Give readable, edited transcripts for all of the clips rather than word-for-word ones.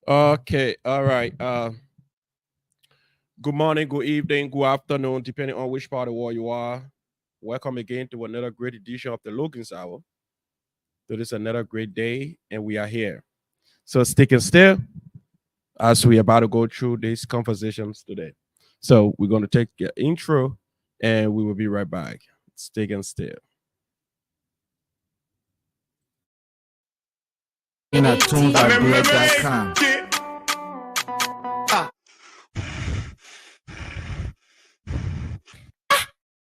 Okay, all right. Good morning, good evening, good afternoon, depending on which part of the world you are. Welcome again to another great edition of the Logan's Hour. So this is another great day, and we are here. So sticking still as we are about to go through these conversations today. So we're going to take the intro, and we will be right back. Sticking still. In at tunesbyblog.com.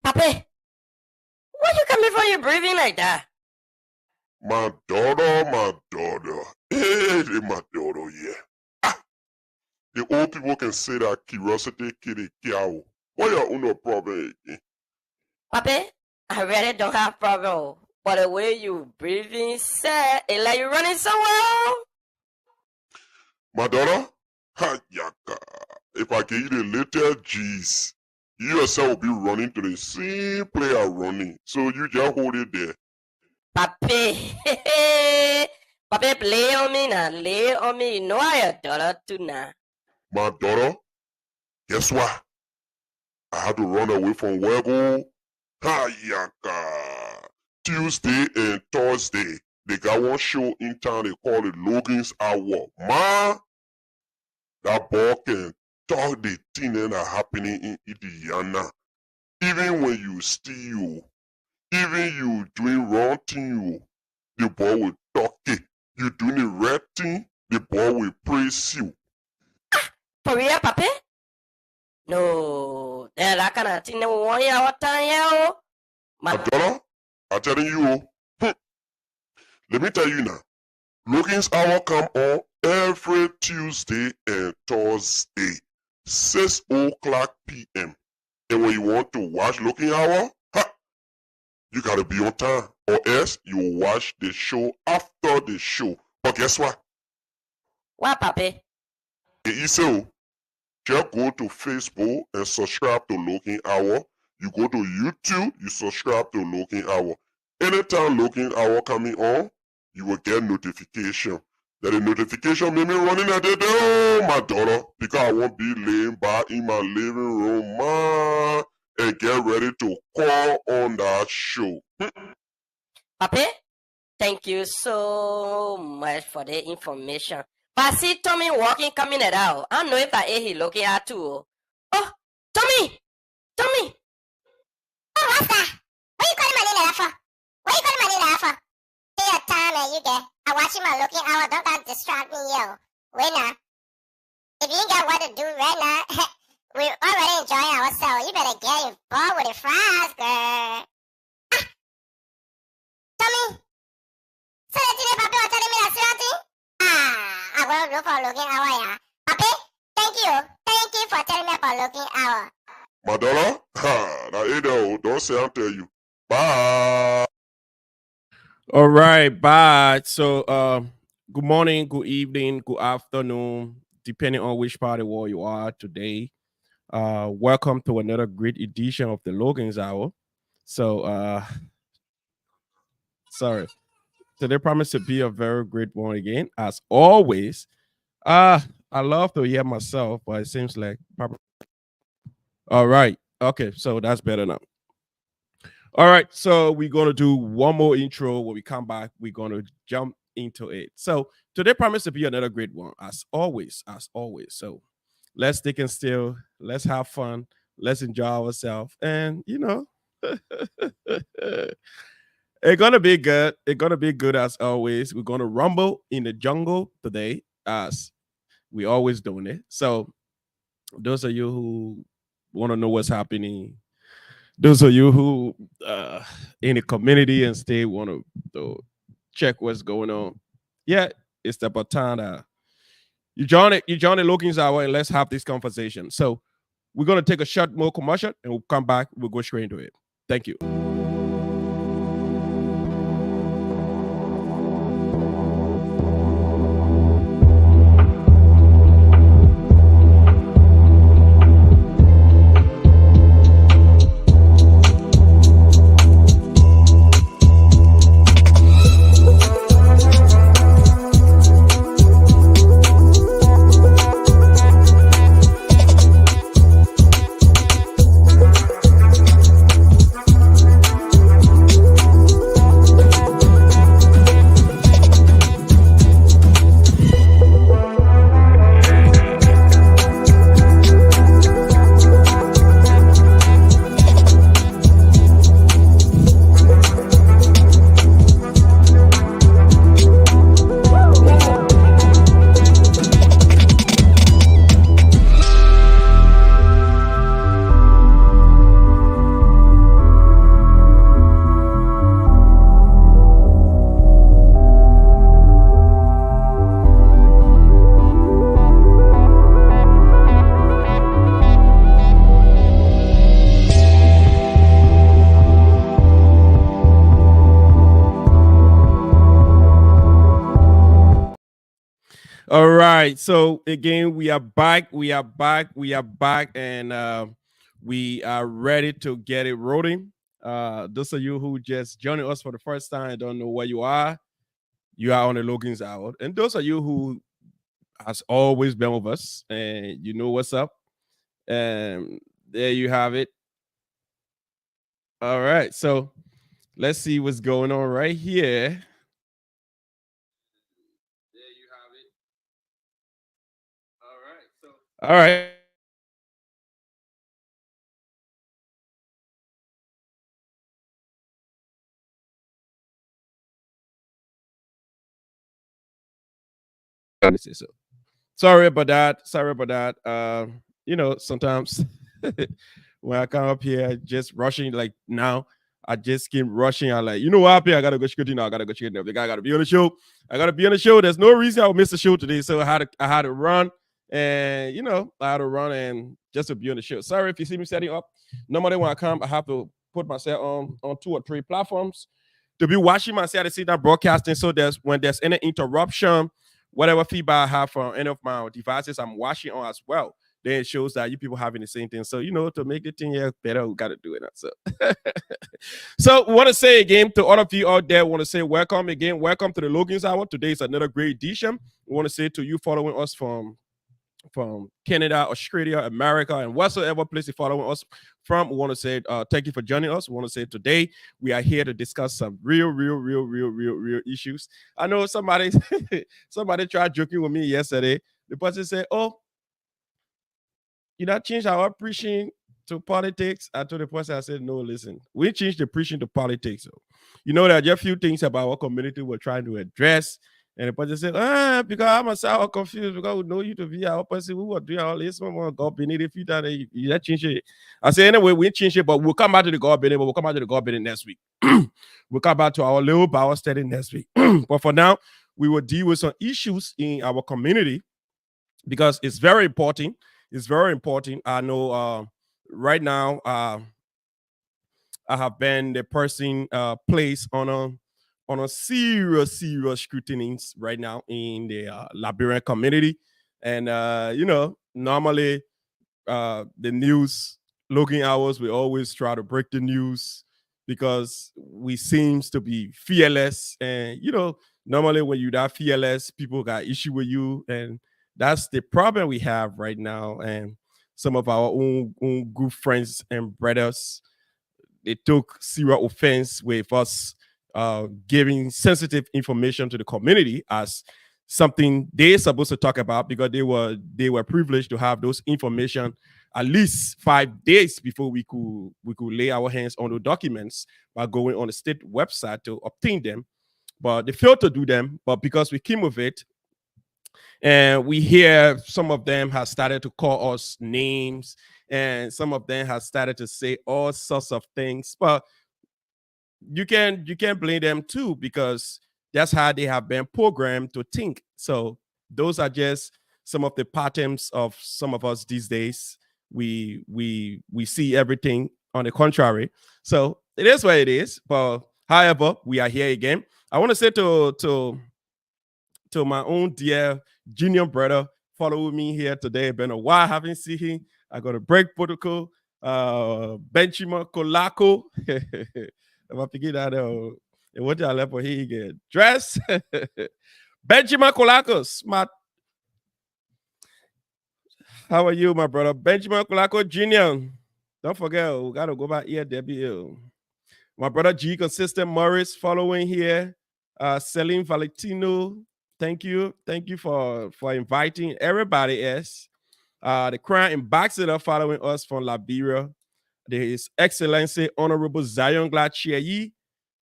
Papi, why you coming from your breathing like that? My daughter. Hey, my daughter, yeah. The old people can say that curiosity kill the cow. What your own problem again? Papi, I really don't have problem. But the way you breathing, sir, it's like you running somewhere. My daughter? Ha, yaka. If I give you the little G's, you yourself will be running to the same player running. So you just hold it there. Papi, Papi, play on me now, lay on me. You know I your daughter too now. My daughter, guess what? I had to run away from Wego. Ha, yaka. Tuesday and Thursday, they got one show in town they call it Logan's Hour. Man, that boy can talk the thing that are happening in Indiana. Even when you steal, even you doing wrong thing, the boy will talk it. You doing the right thing, the boy will praise you. For real, Papi? No, that kind of thing. 1 hour time, yeah. My daughter, I'm telling you, let me tell you now. Logan's Hour come on every Tuesday and Thursday, 6 o'clock p.m. And when you want to watch Logan Hour, you gotta be on time, or else you watch the show after the show. But guess what? What, Papi? So, just go to Facebook and subscribe to Logan Hour. You go to YouTube, you subscribe to Logan Hour. Anytime Logan Hour coming on, you will get notification. That the notification made me running at the door, my daughter, because I won't be laying back in my living room, man, and get ready to call on that show. Papi, thank you so much for the information. But I see Tommy walking, coming it out. I don't know if that he looking at too. Oh, Tommy! Tommy! Oh, what's that? What you calling my name like that for? What you calling my name like that for? Take your time and you there. I'm watching my Looking Hour. Don't got distract me, yo. Wait now. If you ain't got what to do right now, we're already enjoying ourselves. You better get involved with the fries, girl. Tommy? So that today, Papi was telling me that seriously? I'm going to look for Looking Hour, yeah. Papi, thank you. Thank you for telling me about Looking Hour. My daughter? Now, don't say I'll tell you. Bye. All right, bye. So, good morning, good evening, good afternoon, depending on which part of the world you are today. Welcome to another great edition of the Logan's Hour. So, sorry. Today promised to be a very great one again, as always. I love to hear myself, but it seems like all right. Okay, so that's better now. All right, so we're gonna do one more intro. When we come back, we're gonna jump into it. So today promised to be another great one, as always, So let's stick and still, let's have fun, let's enjoy ourselves, and it's gonna be good. It's gonna be good as always. We're gonna rumble in the jungle today, as we always doing it. So those of you who want to know what's happening, those of you who in the community and state want to check what's going on, yeah, it's about time that you join it. You join the Logan's Hour, and let's have this conversation. So we're gonna take a short more commercial, and we'll come back. We'll go straight into it. Thank you. All right. So again, we are back. We are back. We are back, and we are ready to get it rolling. Those of you who just joining us for the first time, don't know where you are on the Logan's Hour, and those of you who has always been with us, and you know what's up. And there you have it. All right. So let's see what's going on right here. There you have it. All right. All right. So sorry about that. Sorry about that. Sometimes when I come up here, just rushing like now. I just keep rushing. I like, you know what happened? I gotta go shoot now. I gotta go shoot now. The guy gotta be on the show. I gotta be on the show. There's no reason I would miss the show today. So I had to run, and I had to run and just to be on the show. Sorry if you see me setting up. Normally when I come, I have to put myself on 2 or 3 platforms to be watching myself to see that broadcasting. So when there's any interruption, whatever feedback I have from any of my devices, I'm watching on as well. Then it shows that you people having the same thing. So to make the thing here better, we got to do it. So, so we want to say again to all of you out there, want to say welcome again. Welcome to the Logan's Hour. Today is another great edition. We want to say to you following us from Canada, Australia, America, and whatsoever place you're following us from, we want to say thank you for joining us. We want to say today we are here to discuss some real issues. I know somebody somebody tried joking with me yesterday. The person said, "Oh, you not change our preaching to politics." I told the person, I said, "No, listen, we changed the preaching to politics. So, there are just a few things about our community we're trying to address." And the person said, because I'm a sour confused because we know you to be our person who are doing all this. God beneath if you done it, you change it. I said, anyway, we change it, but we'll come back to the God beneath, but we'll come back to the God beneath next week. We'll come back to our little Bible study next week. But for now, we will deal with some issues in our community because it's very important. It's very important. I know right now I have been the person placed on a serious scrutiny right now in the Liberian community, and normally the news looking hours we always try to break the news because we seems to be fearless, and normally when you that fearless, people got issue with you, and that's the problem we have right now. And some of our own good friends and brothers, they took serious offense with us giving sensitive information to the community as something they're supposed to talk about because they were privileged to have those information at least 5 days before we could lay our hands on the documents by going on the state website to obtain them. But they failed to do them. But because we came with it, and we hear some of them have started to call us names, and some of them have started to say all sorts of things. But you can blame them too because that's how they have been programmed to think. So those are just some of the patterns of some of us these days. We see everything on the contrary. So it is what it is. But however, we are here again. I want to say to my own dear junior brother follow me here today. Been a while, haven't seen him. I got a break protocol. Benchima Kolako. If I forget that, what y'all left for he get dressed. Benjamin Kolako, smart. How are you, my brother? Benjamin Kolako Jr. Don't forget, we gotta go back here, Debbie. My brother G Consistent Morris following here. Celine Valentino, thank you. Thank you for inviting everybody else. The Crown Ambassador following us from Liberia. There is Excellency Honorable Zion Glad Chiayi.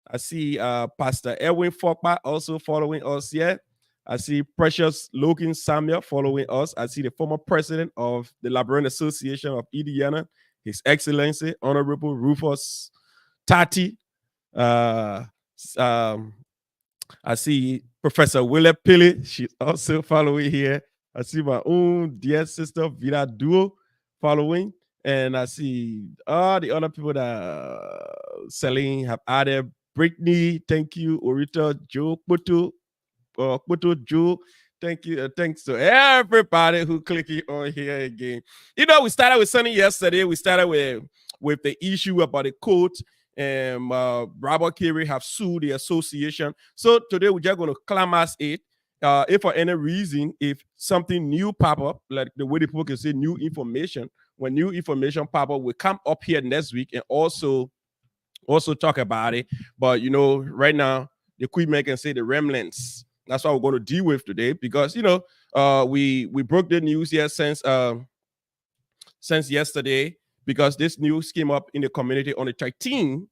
I see Pastor Edwin Fokpa also following us here. I see Precious Logan Samuel following us. I see the former president of the Liberian Association of Indiana, His Excellency Honorable Rufus Tati. Uh, um, I see Professor Willa Pili. She's also following here. I see my own dear sister Vida Duo following. And I see all the other people that selling have added. Brittany, thank you. Orita, Joe, Puto, Joe, Thank you. Thanks to everybody who clicking on here again. You know, we started with Sunny yesterday. We started with the issue about the court and Robert Carey have sued the association. So today we're just going to climax it. If for any reason, if something new pop up, like the way the people can say new information, when new information pop up, we come up here next week and also talk about it. But you know, right now the Queen man can say the remnants. That's what we're going to deal with today because you know we broke the news here since yesterday because this news came up in the community on the 13th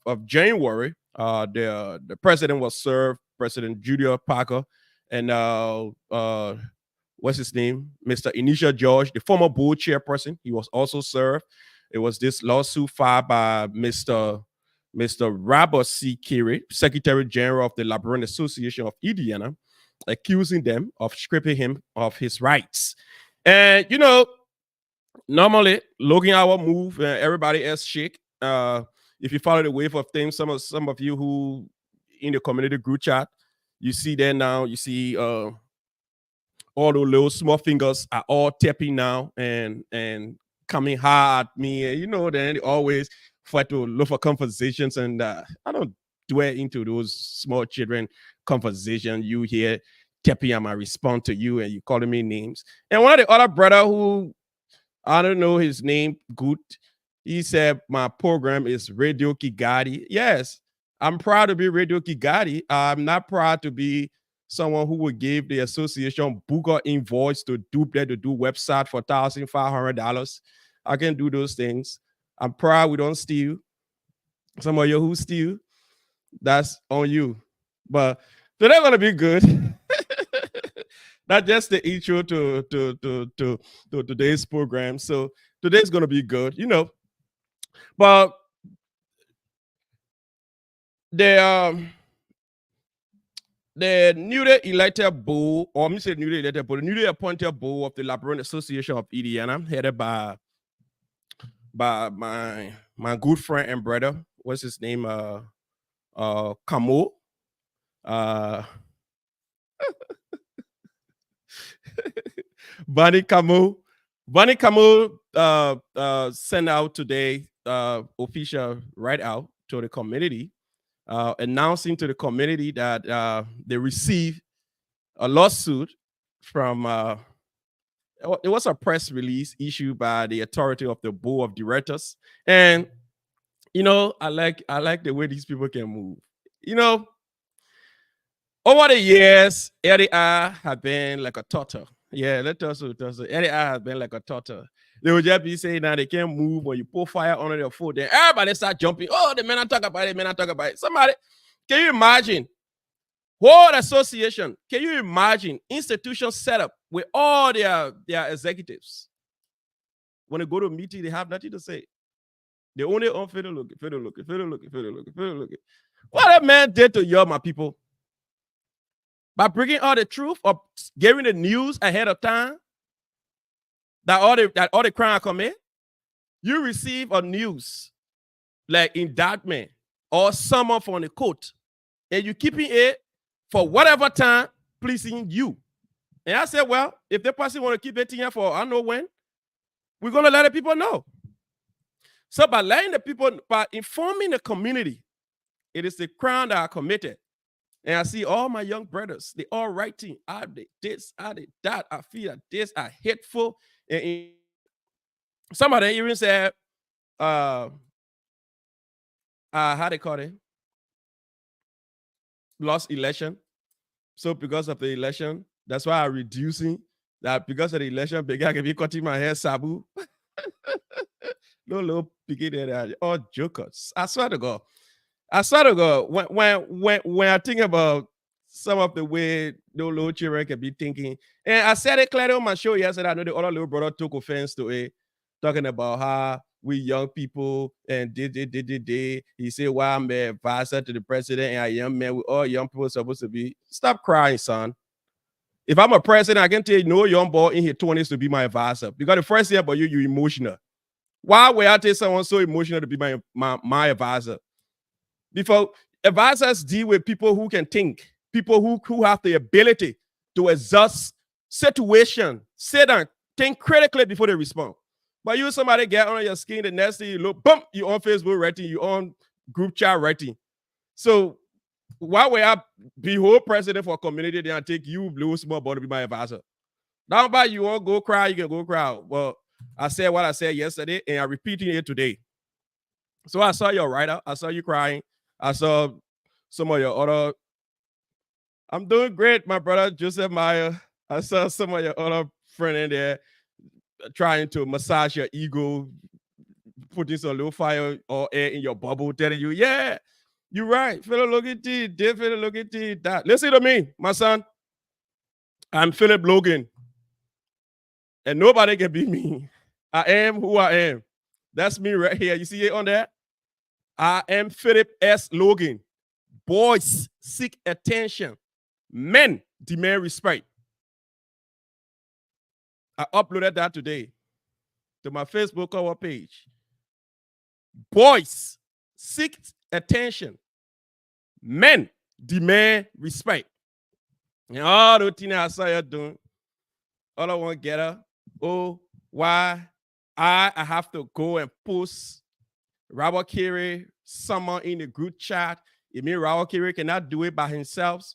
of January. The president was served, President Julia Parker, and what's his name, Mr. Inisha George, the former board chairperson. He was also served. It was this lawsuit filed by Mr. Robert C. Carey, Secretary General of the Liberian Association of Indiana, accusing them of stripping him of his rights. And you know, normally looking our move, everybody else shake. If you follow the wave of things, some of you who in the community group chat, you see there now. You see all the little small fingers are all tapping now and coming hard at me. And, you know, then they always fight to look for conversations, and I don't dwell into those small children conversation. You hear tapping, and I respond to you, and you calling me names. And one of the other brother who I don't know his name good. He said my program is Radio Kigali. Yes, I'm proud to be Radio Kigali. I'm not proud to be someone who would give the association booker invoice to do website for $1,500. I can do those things. I'm proud we don't steal. Some of you who steal, that's on you. But they're gonna be good. Not just the intro to today's program. So today's gonna be good, you know. But the newly elected board, or I'm saying newly elected board, the newly appointed board of the Liberian Association of Indiana, headed by my good friend and brother. What's his name? Camo. Bunny Camo. Bunny Camo sent out today official write out to the community, announcing to the community that they received a lawsuit from it was a press release issued by the authority of the board of directors. And you know, I like the way these people can move. You know, over the years, LDI have been like a turtle. Yeah, let us LDI has been like a turtle. They will just be saying now they can't move when you pour fire under their foot. Then everybody start jumping. Oh, the men I talk about it, men I talk about it. Somebody, can you imagine? Whole association, can you imagine institution set up with all their executives? When they go to a meeting, they have nothing to say. They only on fiddle looking. What that man did to you, my people, by bringing all the truth or giving the news ahead of time, that all the crime come in, you receive a news like indictment or summon from the court, and you keeping it for whatever time pleasing you. And I said, well, if the person want to keep it here for I don't know when, we're gonna let the people know. So by letting the people, by informing the community, it is the crime that I committed. And I see all my young brothers, they all writing, I did this, I did that, I feel that this are hateful. And some of them even said, how they call it? Lost election. So because of the election, that's why I'm reducing that because of the election, I can be cutting my hair, Sabu. No little piggy there, all jokers. I swear to God. When I think about some of the way the little children can be thinking, and I said it clearly on my show yesterday. I know the other little brother took offense to it, talking about how we young people and did. He said, "Why I'm an advisor to the president and a young man, we all young people supposed to be." Stop crying, son. If I'm a president, I can tell you no young boy in his 20s to be my advisor. Because the first thing about you're emotional. Why would I tell someone so emotional to be my advisor? Before advisors deal with people who can think. people who have the ability to adjust situation, sit down, think critically before they respond. But you somebody get on your skin, the next thing you look, boom, you on Facebook writing, you on group chat writing. So why would I be whole president for a community then I take you blue small body be my advisor? Now about you want go cry, you can go cry. Well, I said what I said yesterday, and I'm repeating it today. So I saw your write-up, I saw you crying, I saw some of your other. I'm doing great, my brother Joseph Meyer. I saw some of your other friend in there trying to massage your ego, putting some little fire or air in your bubble, telling you, yeah, you're right. Philip, look at you. Philip, look at you. That. Listen to me, my son. I'm Philip Logan. And nobody can beat me. I am who I am. That's me right here. You see it on there? I am Philip S. Logan. Boys seek attention. Men demand respect. I uploaded that today to my Facebook cover page. Boys seek attention. Men demand respect. And all the things I saw you doing, all I want to get her, oh, why I have to go and post Robert Carey, someone in the group chat. It means Robert Carey cannot do it by himself.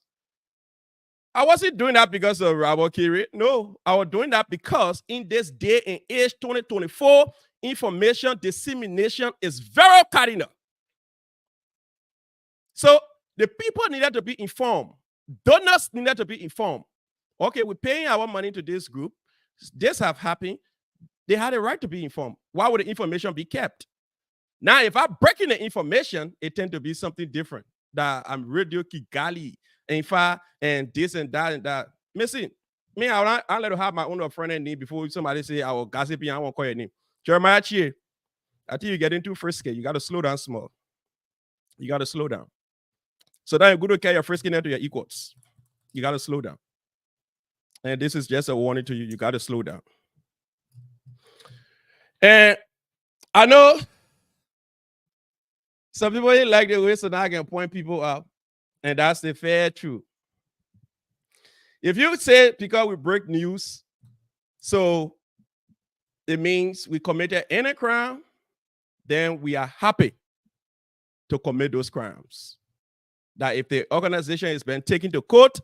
I wasn't doing that because of Robert Carey. No, I was doing that because in this day and age, 2024, information dissemination is very cardinal. So the people needed to be informed. Donors needed to be informed. Okay, we're paying our money to this group. This have happened. They had a right to be informed. Why would the information be kept? Now, if I'm breaking the information, it tends to be something different. That I'm Radio Kigali, and this and that and that. Missing. Me, I let her have my own friend and name before somebody say I will gossip you. I won't call your name. Jeremiah Chie. I think you're getting too frisky. You got to slow down small. You got to slow down. So then you're going to carry your friskiness to your equals. You got to slow down. And this is just a warning to you. You got to slow down. And I know some people ain't like the way, so now I can point people out. And that's the fair truth. If you say because we break news, so it means we committed any crime, then we are happy to commit those crimes. That if the organization has been taken to court,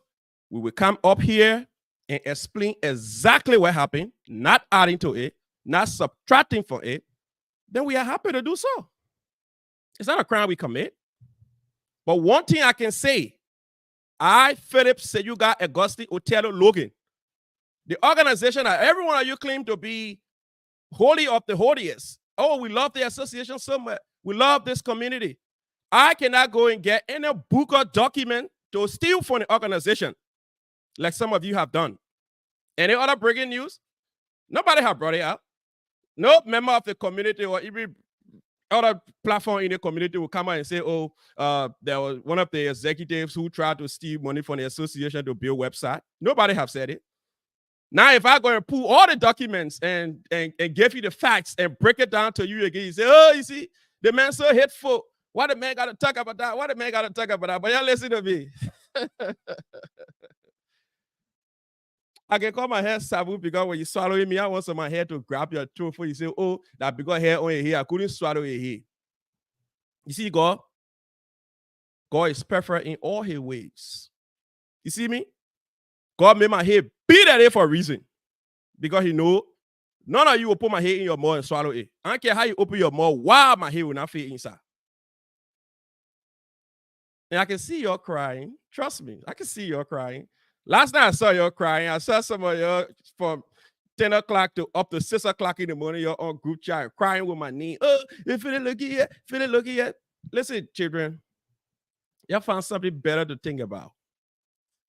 we will come up here and explain exactly what happened, not adding to it, not subtracting from it, then we are happy to do so. It's not a crime we commit. But one thing I can say, I, Philip Seyuga Augusti Otello Logan, the organization that every one of you claim to be holy of the holiest. Oh, we love the association so much. We love this community. I cannot go and get any book or document to steal from the organization, like some of you have done. Any other breaking news? Nobody have brought it out. No member of the community or even other platform in the community will come out and say, oh, there was one of the executives who tried to steal money from the association to build a website. Nobody have said it. Now, if I go and pull all the documents and give you the facts and break it down to you again, you say, oh, you see, the man so hateful. Why the man got to talk about that? Why the man got to talk about that? But y'all listen to me. I can call my hair Sabu because when you swallow me, I want some of my hair to grab your throat for you say, oh, that because hair on your hair, I couldn't swallow your hair. You see, God is perfect in all his ways. You see me? God made my hair be that way for a reason. Because he know none of you will put my hair in your mouth and swallow it. I don't care how you open your mouth, why my hair will not fit inside. And I can see you crying. Trust me, I can see you crying. Last night I saw you crying. I saw some of you from 10 o'clock to up to 6 o'clock in the morning, you're on group chat crying with my knee. Oh, you feeling lucky yet? Feeling lucky yet? Listen, children, you find something better to think about.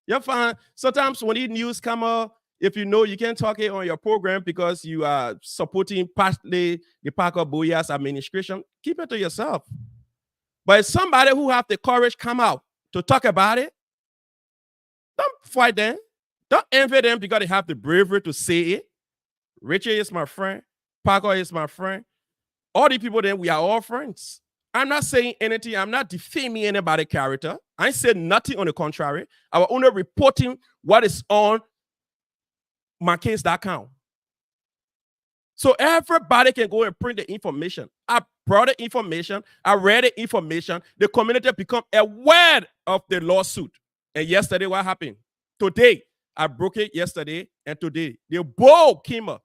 You find sometimes when these news come up, if you know you can't talk it on your program because you are supporting partly the Parker Boyas administration, keep it to yourself. But if somebody who have the courage come out to talk about it, don't fight them. Don't envy them because they have the bravery to say it. Richard is my friend. Parker is my friend. All the people then, we are all friends. I'm not saying anything. I'm not defaming anybody's character. I ain't said nothing on the contrary. I was only reporting what is on mycase.com. So everybody can go and print the information. I brought the information. I read the information. The community become aware of the lawsuit. And yesterday, what happened? Today, I broke it yesterday and today. The bull came up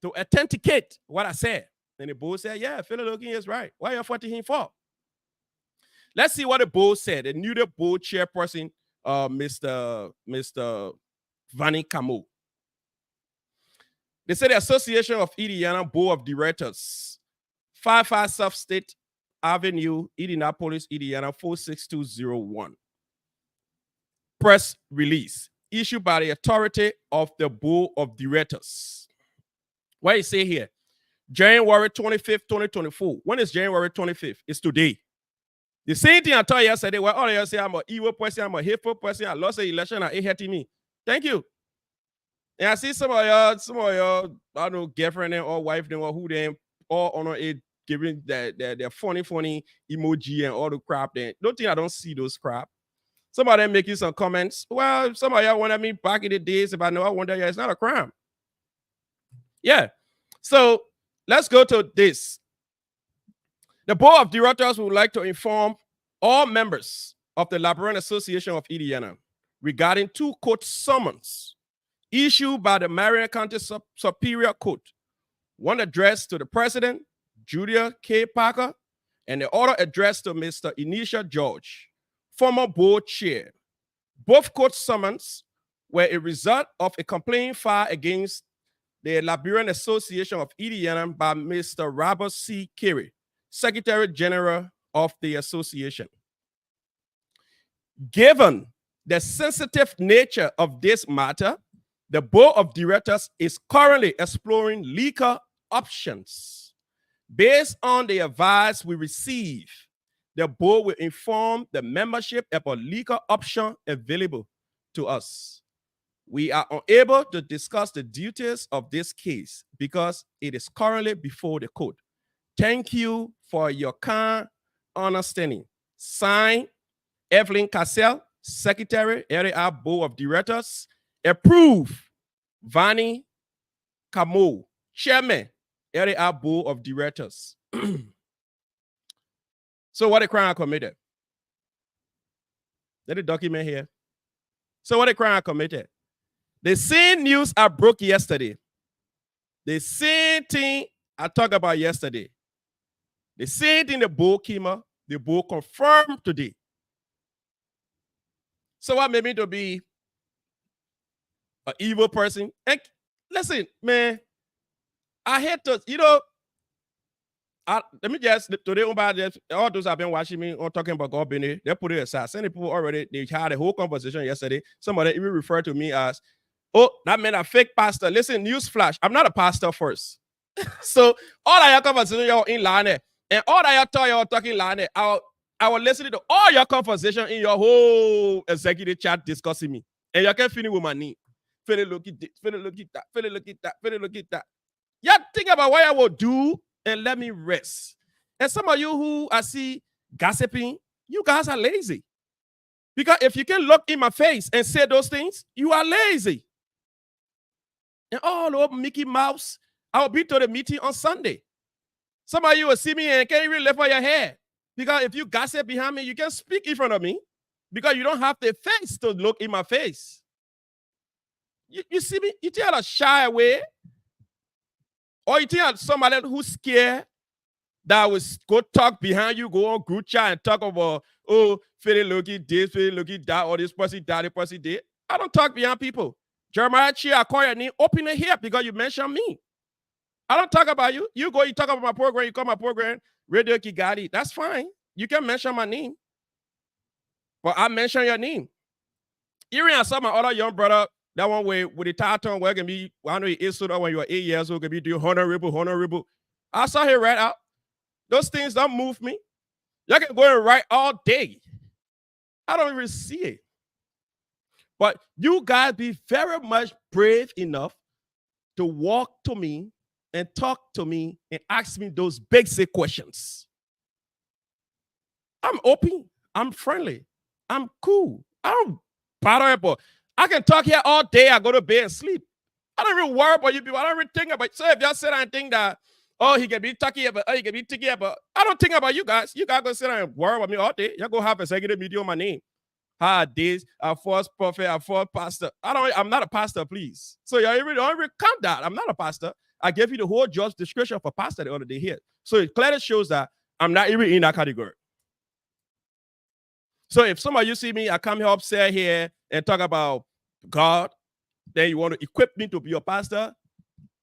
to authenticate what I said. And the bull said, yeah, Philip Logan is right. Why are you fighting him for? Let's see what the bull said. The new bull chairperson, Mr. Vanny Camo. They said the Association of Indiana Board of Directors, 55 South State Avenue, Indianapolis, Indiana, 46201. Press release issued by the authority of the Board of Directors. What you say here? January 25th, 2024. When is January 25th? It's today. The same thing I told you yesterday, where all of you say I'm an evil person, I'm a hateful person, I lost the election, and it hurting me. Thank you. And I see some of y'all, I don't know, girlfriend or wife or who them all on it giving their funny emoji and all the crap. Then don't think I don't see those crap. Some of them making some comments. Well, some of y'all wanted me back in the days. If I know, I wonder, yeah, it's not a crime. Yeah. So let's go to this. The Board of Directors would like to inform all members of the Librarian Association of Indiana regarding 2 court summons issued by the Marion County Superior Court. One addressed to the president, Julia K. Parker, and the other addressed to Mr. Inisha George, former board chair. Both court summons were a result of a complaint filed against the Librarian Association of Indiana by Mr. Robert C. Carey, Secretary General of the association. Given the sensitive nature of this matter, the Board of Directors is currently exploring legal options. Based on the advice we receive, the board will inform the membership about legal option available to us. We are unable to discuss the details of this case because it is currently before the court. Thank you for your kind understanding. Signed, Evelyn Cassell, Secretary, LAR Board of Directors. Approved, Vanny Camo, Chairman, LAR Board of Directors. So what the crime committed? There's a document here. So what the crime committed? The same news I broke yesterday. The same thing I talked about yesterday. The same thing the board came up, the board confirmed today. So what made me to be an evil person? And listen, man, I had to, let me just, today, all those have been watching me or talking about God being they put it aside. Some people already, they had a whole conversation yesterday. Somebody even referred to me as, oh, that meant a fake pastor. Listen, newsflash, I'm not a pastor first. So all of your conversation, y'all in line, and all that y'all talking line, I was listening to all your conversation in your whole executive chat discussing me. And you can't finish with my name. Feel look at this, feel look at that, feel look at that, feel look at that. Y'all think about what I will do and let me rest. And some of you who I see gossiping, you guys are lazy. Because if you can look in my face and say those things, you are lazy. And all over Mickey Mouse, I will be to the meeting on Sunday. Some of you will see me and can't even lift up your hair. Because if you gossip behind me, you can speak in front of me. Because you don't have the face to look in my face. You see me? You think I'll shy away? Or you think somebody who's scared that will go talk behind you, go on group chat and talk about, oh, Philly looking this, Philly looking that, or this person that, this person did. I don't talk behind people. Jeremiah Chia, I call your name, open it here because you mentioned me. I don't talk about you. You go, you talk about my program, you call my program, Radio Kigali. That's fine. You can mention my name. But I mention your name. Even I saw my other young brother, that one way with the title where can be, I know he is so that when you are 8 years old, can be doing honorable. I saw him right out. Those things don't move me. You can go and write all day. I don't even see it. But you guys be very much brave enough to walk to me and talk to me and ask me those basic questions. I'm open. I'm friendly. I'm cool. I don't bother about. I can talk here all day. I go to bed and sleep. I don't even worry about you people. I don't even think about. So if y'all sit down and think that, oh, he can be talking about, oh, he can be ticky about. I don't think about you guys. You guys go sit down and worry about me all day. Y'all go have executive meeting on my name. Hi, this, a false prophet, a false pastor. I'm not a pastor, please. So y'all don't even count that. I'm not a pastor. I gave you the whole job description for pastor the other day here. So it clearly shows that I'm not even in that category. So if some of you see me, I come here upset here and talk about God, then you want to equip me to be your pastor,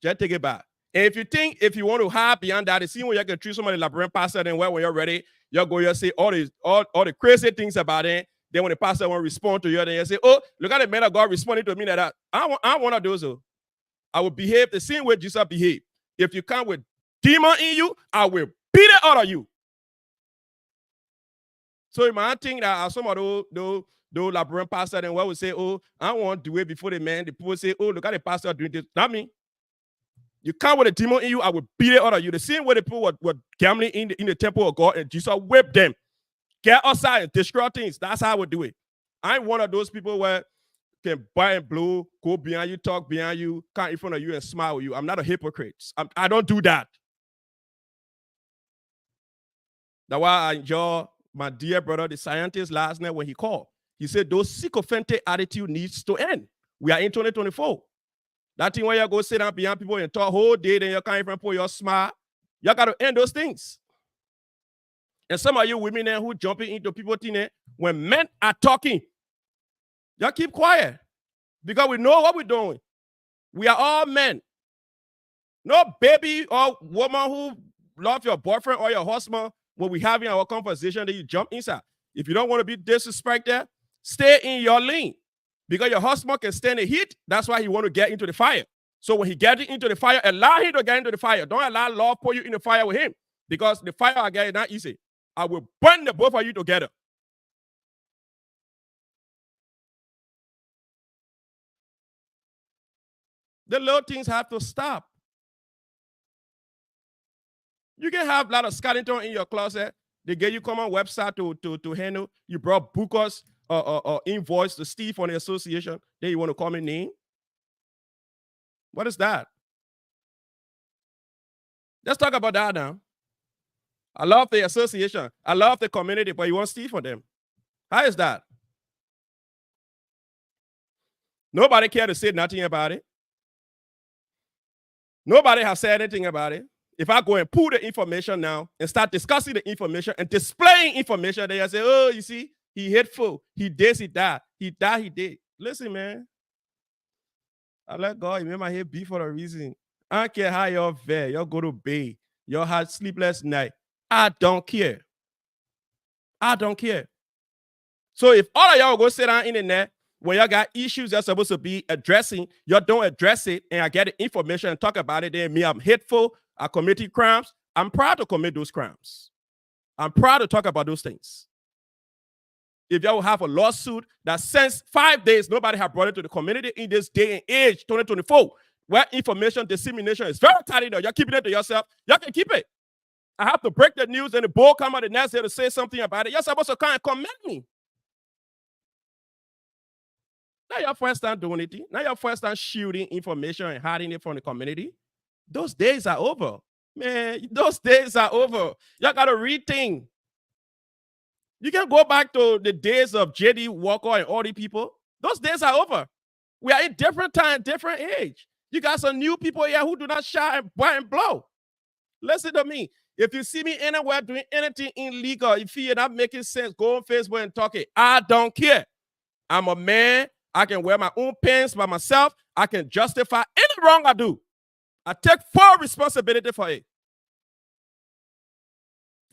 just take it back. And if you think, if you want to hide beyond that, see when you can treat somebody like a pastor, then when you're ready, you're going to say all the crazy things about it. Then when the pastor won't respond to you, then you say, oh, look at the man of God responding to me like that. I want to do so. I will behave the same way Jesus behaved. If you come with demon in you, I will beat it out of you. So you might think that some of those labyrinth pastor then what would say, oh, I want to do it before the man. The people say, oh, look at the pastor doing this. Not me. You come with a demon in you, I will beat it out of you. The same way the people were gambling in the temple of God and Jesus whipped them. Get outside and destroy things. That's how I would do it. I ain't one of those people where can buy and blow, go behind you, talk behind you, come in front of you and smile with you. I'm not a hypocrite. I don't do that. That's why I enjoy my dear brother, the scientist, last night when he called. He said those sycophantic attitude needs to end. We are in 2024. That thing where you go sit down behind people and talk whole day, then you can't even put your smile. You got to end those things. And some of you women there who jumping into people thinking when men are talking, y'all keep quiet. Because we know what we're doing. We are all men. No baby or woman who love your boyfriend or your husband when we having our conversation, then you jump inside. If you don't want to be disrespected, stay in your lane. Because your husband can stand the heat. That's why he want to get into the fire. So when he gets into the fire, allow him to get into the fire. Don't allow love put you in the fire with him. Because the fire I get is not easy. I will burn the both of you together. The little things have to stop. You can have a lot of skeleton in your closet. They get you come on website to handle. You brought bookers or invoice to Steve from the association. Then you want to call me name. What is that? Let's talk about that now. I love the association. I love the community, but you want Steve for them. How is that? Nobody care to say nothing about it. Nobody has said anything about it. If I go and pull the information now and start discussing the information and displaying information, then I say, oh, you see, he hateful. He this, he that. He that, he did. Listen, man. I let God, remember my head be for a reason. I don't care how y'all fare. Y'all go to bed. Y'all had sleepless night. I don't care. I don't care. So if all of y'all go sit down in the net, when y'all got issues you're supposed to be addressing, y'all don't address it, and I get the information and talk about it, then me, I'm hateful, I committed crimes. I'm proud to commit those crimes. I'm proud to talk about those things. If y'all will have a lawsuit that since 5 days, nobody have brought it to the community in this day and age, 2024, where information dissemination is very tight, y'all keeping it to yourself, y'all can keep it. I have to break the news and the bull come out the next day to say something about it. You're supposed to come and commend me. Now your first time doing it. Now your first time shooting information and hiding it from the community. Those days are over. Man, those days are over. Y'all got to rethink. You can go back to the days of J.D. Walker and all these people. Those days are over. We are in different time, different age. You got some new people here who do not shout and bite and blow. Listen to me. If you see me anywhere doing anything illegal, if you're not making sense, go on Facebook and talk it. I don't care. I'm a man. I can wear my own pants by myself. I can justify any wrong I do. I take full responsibility for it.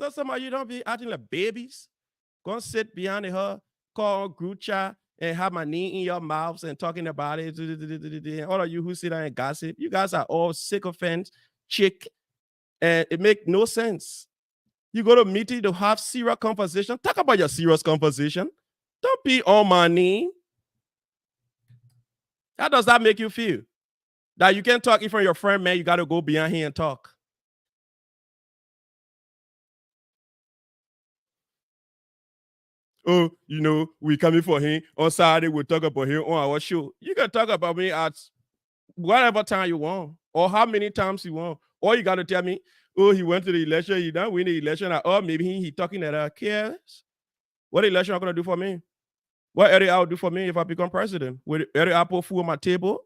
So some of you don't be acting like babies. Go and sit behind her, call group chat, and have my knee in your mouths and talking about it. All of you who sit down and gossip, you guys are all sycophants, chick, and it makes no sense. You go to meeting to have serious conversation. Talk about your serious conversation. Don't be on my knee. How does that make you feel? That you can't talk in front of your friend, man, you got to go behind here and talk. oh, we coming for him on Saturday. We'll talk about him on our show. You can talk about me at whatever time you want, or how many times you want. Or you got to tell me, oh, he went to the election, he didn't win the election, or maybe he talking that cares. What election are going to do for me? What area will do for me if I become president? With every apple food on my table?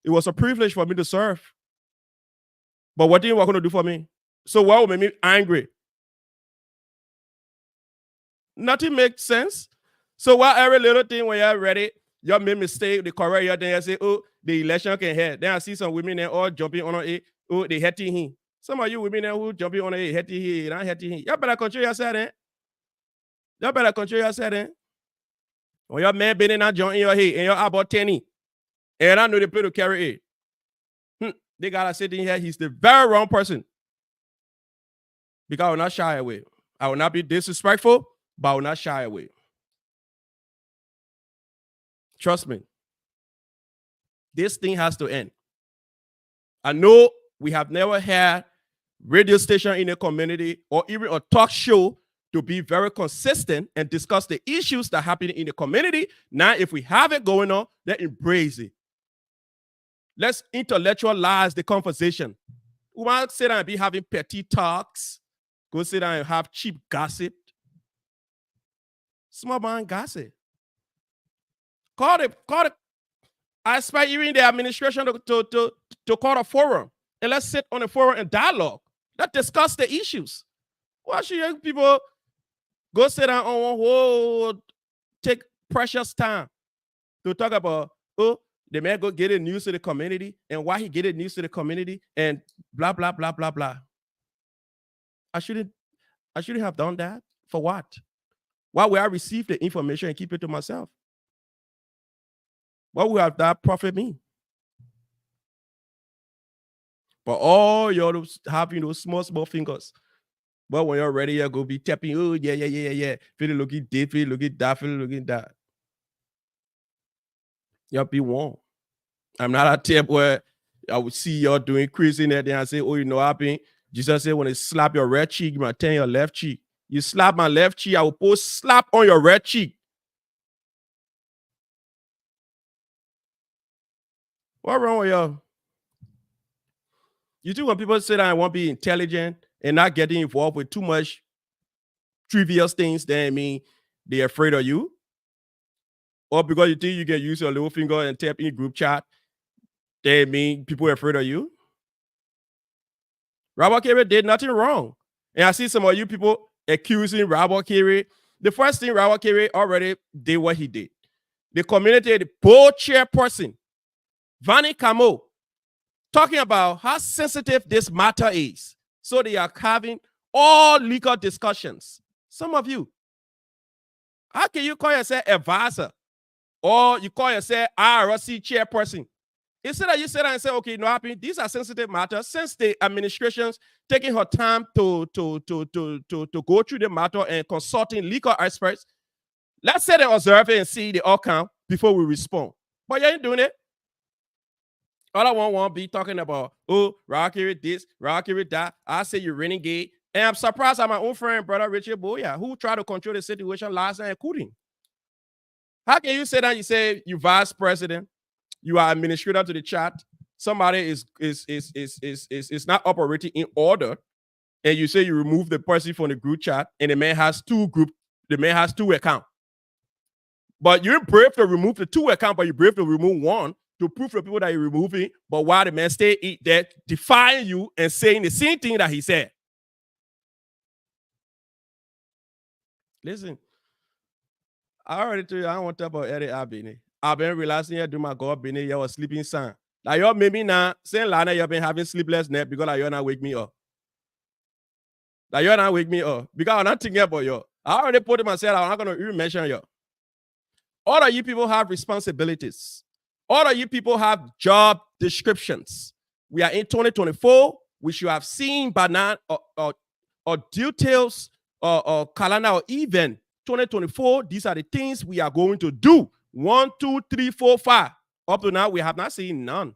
It was a privilege for me to serve. But what do you want to do for me? So what will make me angry? Nothing makes sense. So what every little thing when you're ready, you make mistake, the correct you, then you say, oh, the election can head. Then I see some women there all jumping on it. Oh, they hitting him. Some of you women there who jumping on it, hitting him, not hitting him. You better control yourself then. You better control yourself then. When your man been in that joint in your head and you're about 10, and I know they play to carry it. They gotta sit in here. He's the very wrong person. Because I will not shy away. I will not be disrespectful, but I will not shy away. Trust me. This thing has to end. I know we have never had radio station in a community or even a talk show to be very consistent and discuss the issues that happen in the community. Now, if we have it going on, let's embrace it. Let's intellectualize the conversation. We want to sit down and be having petty talks. Go sit down and have cheap gossip. Small man gossip. Call it. I expect even the administration to call a forum. And let's sit on a forum and dialogue. Let's discuss the issues. Why should young people go sit down on one whole, take precious time to talk about, oh, the man go get the news to the community and why he get the news to the community and blah, blah, blah, blah, blah. I shouldn't have done that. For what? Why would I receive the information and keep it to myself? What would have that profit me? But all you're having those small fingers. But when you're ready, you're going to be tapping, oh, yeah. Feel looking this, feel looking that, feel looking that. You'll be warm. I'm not a type where I would see y'all doing crazy in there and I say, oh, you know what happened? Jesus said, when they slap your right cheek, you might turn your left cheek. You slap my left cheek, I will put slap on your right cheek. What wrong with y'all? You think when people say that I want to be intelligent and not getting involved with too much trivial things, then I mean they're afraid of you? Or because you think you can use your little finger and tap in group chat, they mean people are afraid of you? Robert Carey did nothing wrong. And I see some of you people accusing Robert Carey. The first thing, Robert Carey already did what he did. The community, the board chairperson, Vanny Camo, talking about how sensitive this matter is. So they are having all legal discussions. Some of you, how can you call yourself advisor? Or you call yourself IRC chairperson? Instead of you sit down and say, okay, no happy, these are sensitive matters. Since the administration's taking her time to go through the matter and consulting legal experts, let's say they observe it and see the outcome before we respond. But you ain't doing it. All I want to be talking about, oh, Rocky this, Rocky that. I say you're renegade. And I'm surprised at my own friend, brother Richard Boya, who tried to control the situation last night and couldn't. How can you say that? You say you vice president, you are administrator to the chat. Somebody is not operating in order, and you say you remove the person from the group chat, and the man has two accounts. But you're brave to remove the 2 accounts, but you're brave to remove one to prove to people that you're removing. But while the man stay there defying you and saying the same thing that he said. Listen, I already told you I don't want to talk about Eddie Abini. I've been realizing here do my God Bini, you was sleeping son. Like you maybe now saying Lana, you've been having sleepless night because like, you're not wake me up. Like you're not wake me up. Because I'm not thinking about you. I already put it myself, I'm not gonna even mention you. All of you people have responsibilities. All of you people have job descriptions. We are in 2024. We should have seen by now or details or calendar or event 2024. These are the things we are going to do. 1, 2, 3, 4, 5. Up to now, we have not seen none.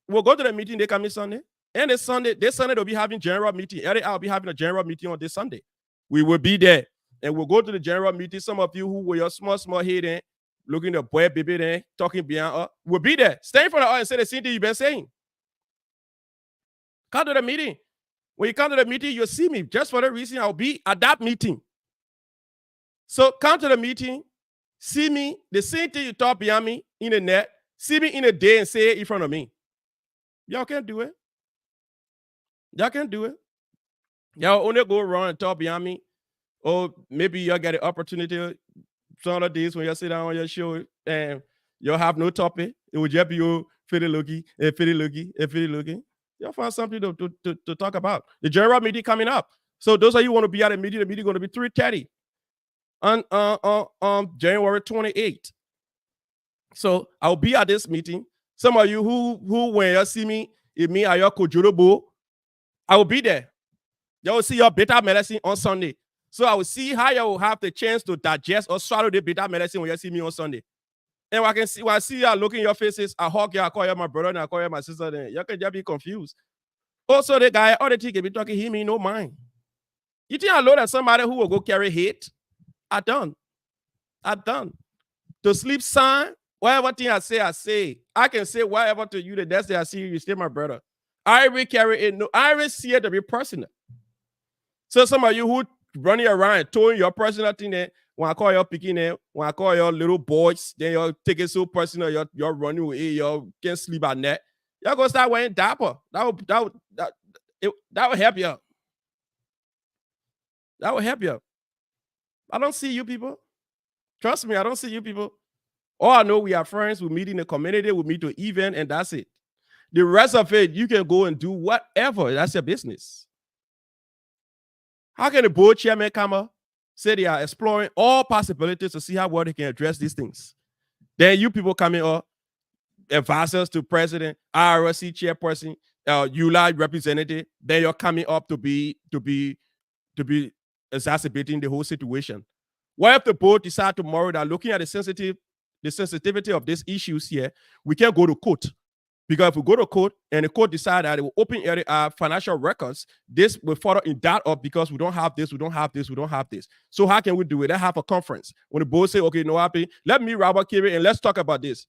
We'll go to the meeting they coming Sunday. And this Sunday they'll be having general meeting. I'll be having a general meeting on this Sunday. We will be there. and we'll go to the general meeting. Some of you who were your small head in, looking at boy, baby, then talking beyond us, will be there. Stay in front of us and say the same thing you've been saying. Come to the meeting. When you come to the meeting, you'll see me. Just for the reason I'll be at that meeting. So come to the meeting, see me, the same thing you talk behind me in the net, see me in a day and say it in front of me. Y'all can't do it. Y'all can't do it. Y'all only go around and talk behind me. Or maybe y'all get the opportunity some of the days when you sit down on your show and you'll have no topic. It will just be you fitty looking and fitty looking and fitty looking. You'll find something to talk about. The general meeting coming up. So those of you who want to be at the meeting going to be 3:30 on January 28th. So I'll be at this meeting. Some of you who when you see me, it mean at your Kojurobo, I will be there. You will see your beta medicine on Sunday. So I will see how you will have the chance to digest or swallow the beta medicine when you see me on Sunday. And when I see you looking in your faces, I hug you, I call you my brother, and I call you my sister, then you can just be confused. Also, the guy, all the thing can be talking, he mean no mind. You think I know that somebody who will go carry hate? I done. To sleep sign, whatever thing I say. I can say whatever to you, the next day I see you, you still my brother. I will carry it. No, I will see it to be personal. So some of you who running around and towing your personal thing there, when I call your picking there, when I call your little boys, then you're taking so personal, you're running away, you can't sleep at night. Y'all gonna start wearing dapper. That would help you. That would help you. I don't see you people. Trust me, I don't see you people. All I know, we are friends, we meet in the community, we meet to event, and that's it. The rest of it, you can go and do whatever. That's your business. How can the board chairman come up, say they are exploring all possibilities to see how well they can address these things? Then you people coming up, advisors to president, IRC chairperson, ULA representative, then you're coming up to be exacerbating the whole situation. What if the board decide tomorrow that looking at the sensitivity of these issues here, we can't go to court? Because if we go to court and the court decide that it will open our financial records, this will further in that up because we don't have this, we don't have this, we don't have this. So how can we do it? Let's have a conference. When the board say, okay, no happy, let me, Robert, Kerry, and let's talk about this.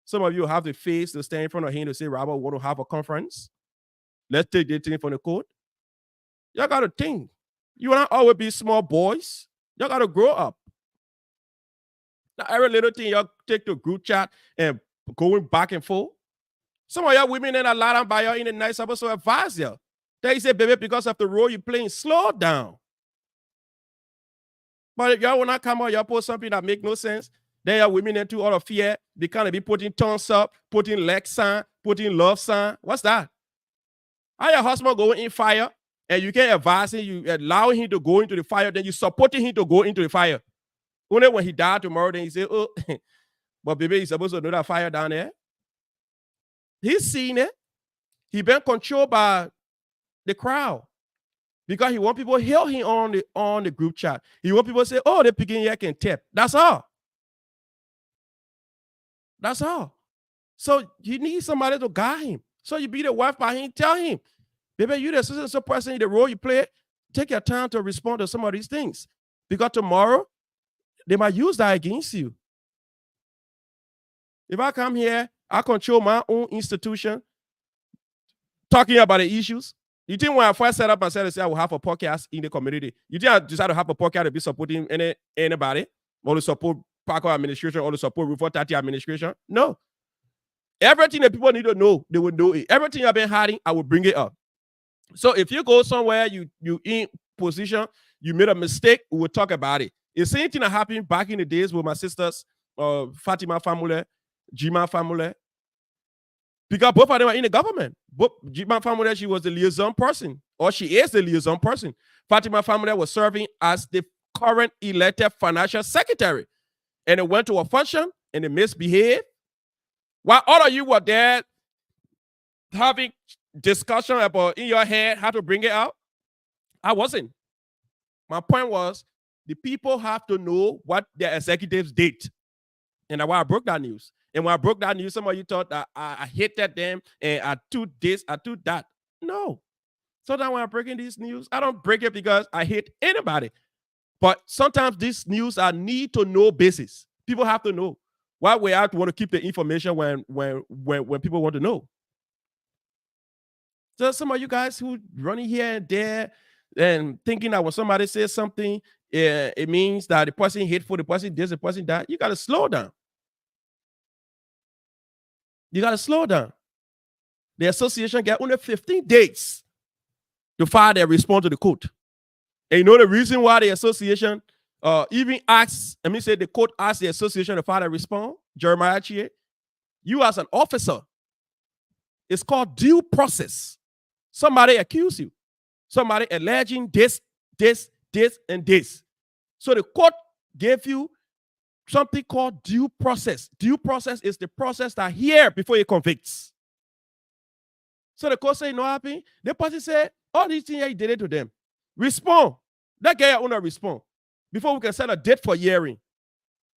Some of you have the face to stand in front of him to say, Robert, we want to have a conference. Let's take the thing from the court. Y'all got to think. You will not always be small boys. Y'all got to grow up. Now, every little thing y'all take to group chat and going back and forth. Some of y'all women that are lying by y'all in the night supposed to advise you. They say, baby, because of the role you're playing, slow down. But if y'all will not come out, y'all post something that make no sense, then y'all women into all of fear, they kind of be putting thumbs up, putting leg sign, putting love sign. What's that? How your husband going in fire and you can't advise him, you allow him to go into the fire, then you supporting him to go into the fire. Only when he died tomorrow, then he say, oh, but baby, he's supposed to know that fire down there. He's seen it. He been controlled by the crowd because he want people to hear him on the group chat. He want people to say, oh, they're picking yak and tip. That's all. That's all. So you need somebody to guide him. So you be the wife by him, tell him, baby, you the so person in the role you play, take your time to respond to some of these things. Because tomorrow, they might use that against you. If I come here, I control my own institution, talking about the issues. You think when I first set up myself to say I will have a podcast in the community, you think I decided to have a podcast to be supporting anybody, or to support Parker administration, or to support Rufo Tati administration? No. Everything that people need to know, they will know it. Everything I've been hiding, I will bring it up. So if you go somewhere, you in position, you made a mistake, we will talk about it. The same thing that happened back in the days with my sisters, Fatima family, Jima family, because both of them are in the government. But Jima family, she was the liaison person, or she is the liaison person. Fatima family was serving as the current elected financial secretary. And it went to a function and they misbehaved. While all of you were there having discussion about in your head how to bring it out, I wasn't. My point was, the people have to know what their executives did. And that's why I broke that news. And when I broke that news, some of you thought that I hated them and I do this, I do that. No. So now when I'm breaking this news, I don't break it because I hate anybody. But sometimes these news are need to know basis. People have to know. Why we have to want to keep the information when people want to know. So some of you guys who running here and there and thinking that when somebody says something, it means that the person hateful, the person this, the person that. You gotta slow down. You gotta slow down. The association get only 15 days to file their response to the court. And you know the reason why the association even asks, let me say the court asks the association to file a response, Jeremiah Chie, you as an officer, it's called due process. Somebody accuse you. Somebody alleging this, and this. So the court gave you something called due process. Due process is the process that here before it convicts. So the court say, no happen. The person say, all these things you did it to them. Respond. That guy want to respond before we can set a date for hearing.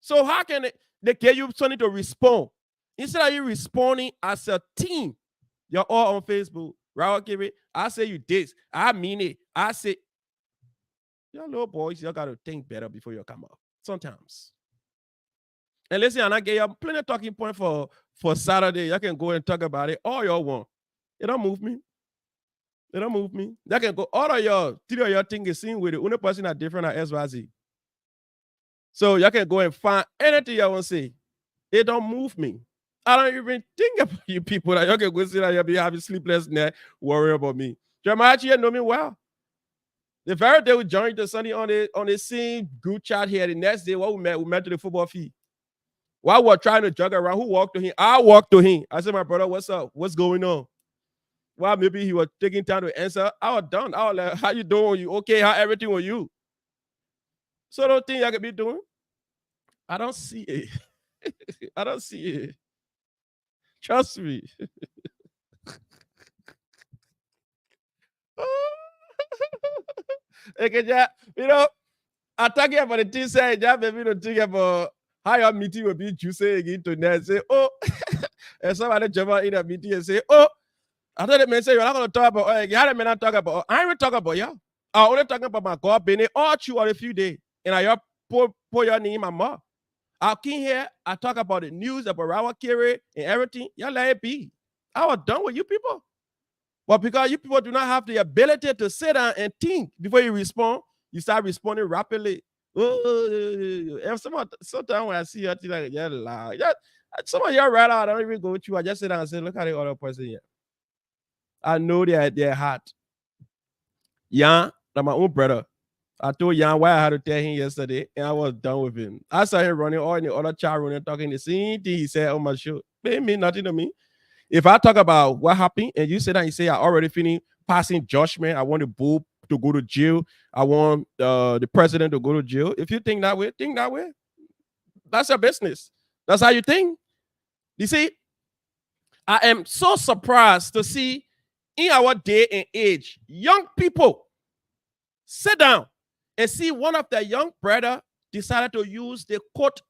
So how can they get you something to respond? Instead of you responding as a team, you're all on Facebook. Raul Kiri, I say you this. I mean it. I say, y'all little boys, y'all got to think better before you come out. Sometimes. And listen, and I gave you plenty of talking point for Saturday. Y'all can go and talk about it all y'all want. It don't move me. It don't move me. Y'all can go, all of y'all, three of y'all think is seen with it. Only person that different at SYZ. So y'all can go and find anything y'all want to say. It don't move me. I don't even think about you people that y'all can go sit down, y'all be having sleepless night, worry about me. Jeremiah, you know me well. The very day we joined the Sunday on the same group chat here, the next day, what we met to the football field. While we're trying to jog around, who walked to him? I walked to him. I said, my brother, what's up? What's going on? Well, maybe he was taking time to answer. I was done. I was like, how you doing? You okay? How everything with you? So those things I could be doing, I don't see it. I don't see it. Trust me. Okay, yeah, you know, I'm talking about the thing saying, yeah, maybe don't think about how your meeting will be juicy again tonight. Say, oh, and somebody jump out in a meeting and say, oh, I thought the man say, you're not going to talk about, oh, you had a man not talk about, I ain't even talking about you. I'm only talking about my God, Benny, all through on a few days. And I pour your name, my mom. I came here, I talk about the news about Rawa Kiri and everything. Y'all let it be. I was done with you people. But because you people do not have the ability to sit down and think before you respond, you start responding rapidly. And sometimes when I see you, I think like, yeah, loud. Yeah, some of y'all right out, I don't even go with you. I just sit down and say, look at the other person here. I know they're hot. Yeah, that's my own brother. I told Jan why I had to tell him yesterday, and I was done with him. I saw him running all in the other chat room and talking the same thing he said on my show. It mean nothing to me. If I talk about what happened and you sit down and say, I already finished passing judgment, I want the bull to go to jail, I want the president to go to jail. If you think that way, think that way. That's your business. That's how you think. You see, I am so surprised to see in our day and age, young people sit down and see one of their young brother decided to use the court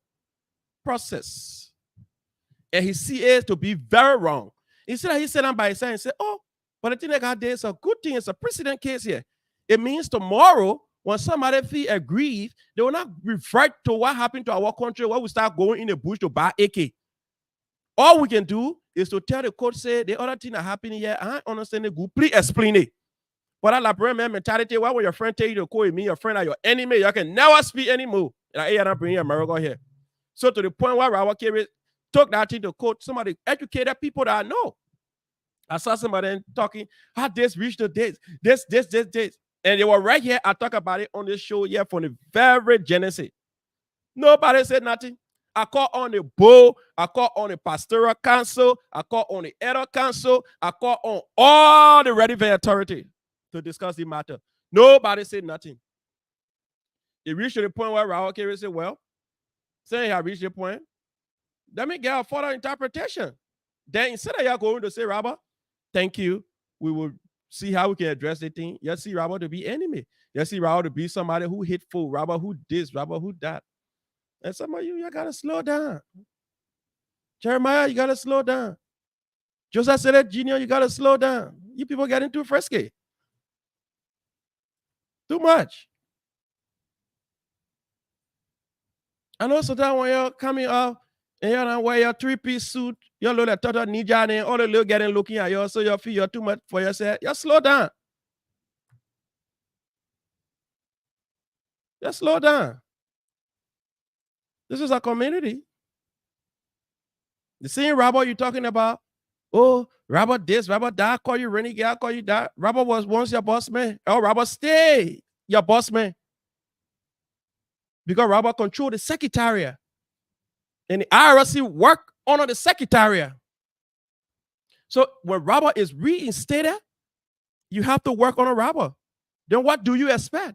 process. And he see it to be very wrong. Instead, he sat down by his side and said, oh, but the thing that got there is a good thing. It's a precedent case here. It means tomorrow, when somebody feel aggrieved, they will not revert to what happened to our country where we start going in the bush to buy AK. All we can do is to tell the court, say, the other thing that happened here, I understand it good. Please explain it. But that like man mentality, why would your friend tell you to call me, your friend are your enemy, you can never speak anymore. Like, hey, I don't bring your America here. So to the point where Rawa Kiri took that thing to court, somebody educated people that I know. I saw somebody talking, how this reached the dates, this. And they were right here. I talk about it on this show here from the very genesis. Nobody said nothing. I call on the bull, I call on the pastoral council, I call on the elder council, I call on all the relevant authority to discuss the matter. Nobody said nothing. It reached to the point where Raul Kiri said, well, saying I reached the point, let me get a further interpretation. Then instead of y'all going to say, Robert, thank you, we will see how we can address the thing. You see Robert to be enemy. You see Robert to be somebody who hateful, Robert who this, Robert who that. And some of you gotta slow down. Jeremiah, you gotta slow down. Joseph said that Junior, you gotta slow down. You people getting too frisky. Too much. I know sometimes when you're coming up and you're not wear your three-piece suit, you're little total ninja and all the little getting looking at you, so you feel you're too much for yourself. Just slow down. Just slow down. This is a community. The same Robert you're talking about. Oh, Robert this, Robert that, call you renegade, I call you that. Robert was once your boss man. Oh, Robert stay your boss man. Because Robert control the secretariat. And the IRC work under the secretariat. So when Robert is reinstated, you have to work on a Robert. Then what do you expect?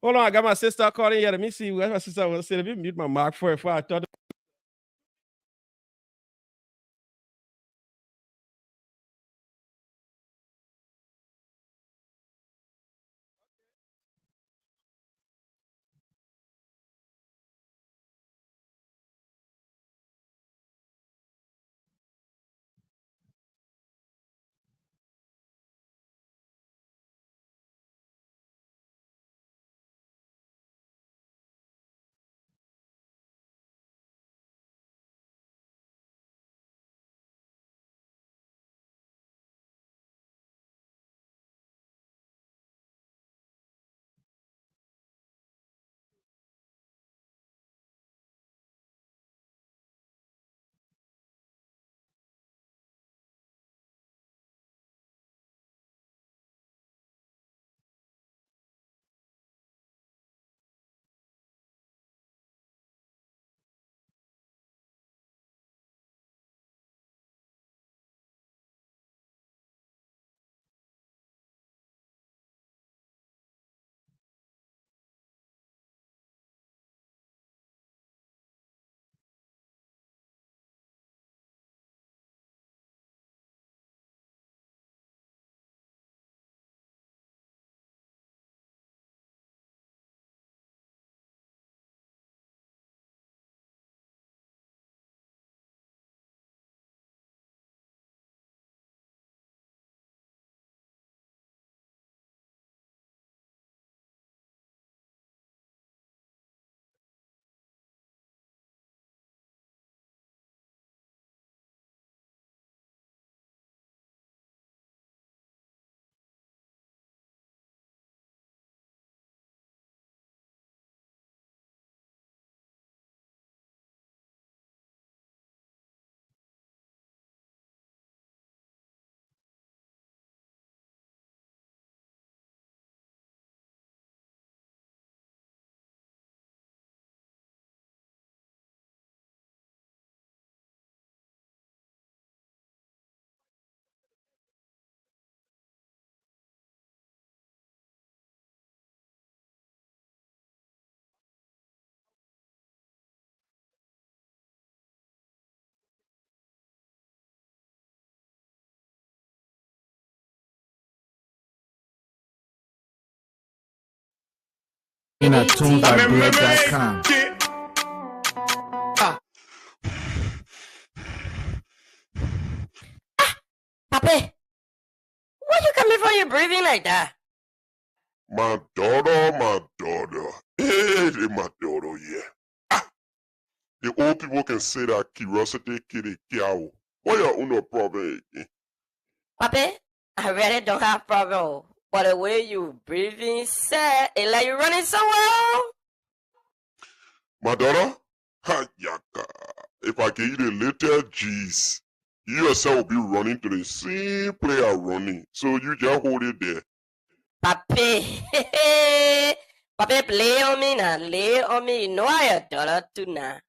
Hold on, I got my sister calling here. Let me see what my sister wants to say. Let me mute my mic for it. I thought. In a tunesbyblog.com. Papi, why you coming for your breathing like that? My daughter. Hey, my daughter, yeah. The old people can say that curiosity kill the cow. What your no problem again? Papi, I really don't have problem. But the way you breathing, sir, it like you running so well. My daughter? Ha, yaka. If I give you the little G's, you yourself will be running to the same player running. So you just hold it there. Papi, Papi, play on me now, lay on me. You know I your daughter too now.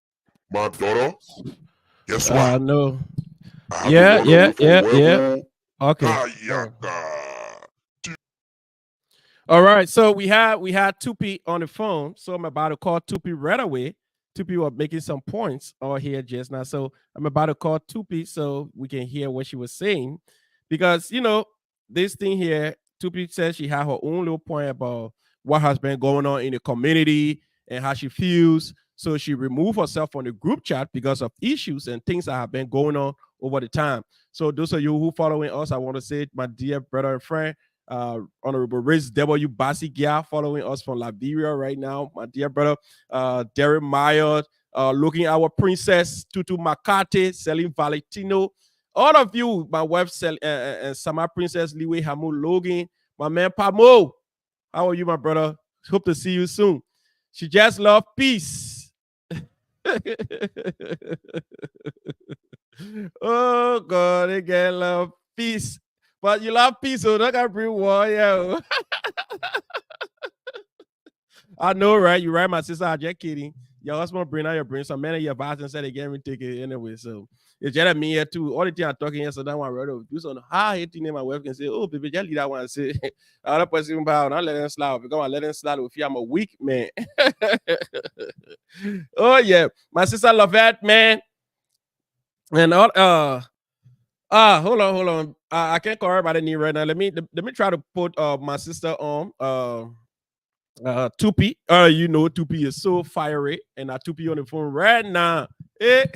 My daughter? Guess what? No. I have to Yeah, run yeah, away from yeah, yeah. Werewolf. Okay. Ha, yaka. All right. So we had Tupi on the phone. So I'm about to call Tupi right away. Tupi was making some points on here just now. So I'm about to call Tupi so we can hear what she was saying. Because this thing here, Tupi says she had her own little point about what has been going on in the community and how she feels. So she removed herself from the group chat because of issues and things that have been going on over the time. So those of you who following us, I want to say, my dear brother and friend, Honorable Riz W. Basigia following us from Liberia right now. My dear brother, Derek Meyer, looking our princess Tutu Makate, selling Valentino. All of you, my wife, Sama Princess, Liwe Hamu Logan, my man Pamo. How are you, my brother? Hope to see you soon. She just love peace. Oh God, they get love peace. But you love peace, so don't gotta bring war, yo. I know, right? You right, my sister. I'm just kidding. Your husband bring out your brain. Some men of your boss and said they get me ticket anyway. So it's just me here too. All the thing I'm talking here, so that one rather do some hard hitting. My wife can say, "Oh, baby, just leave that one." Say, "Other person about not let them slide because I let them slide with you. I'm a weak man." Oh yeah, my sister Lovette, man, and all hold on. I can't call her by the name right now. Let me try to put my sister on 2P. You know 2P is so fiery, and 2P on the phone right now. Eh,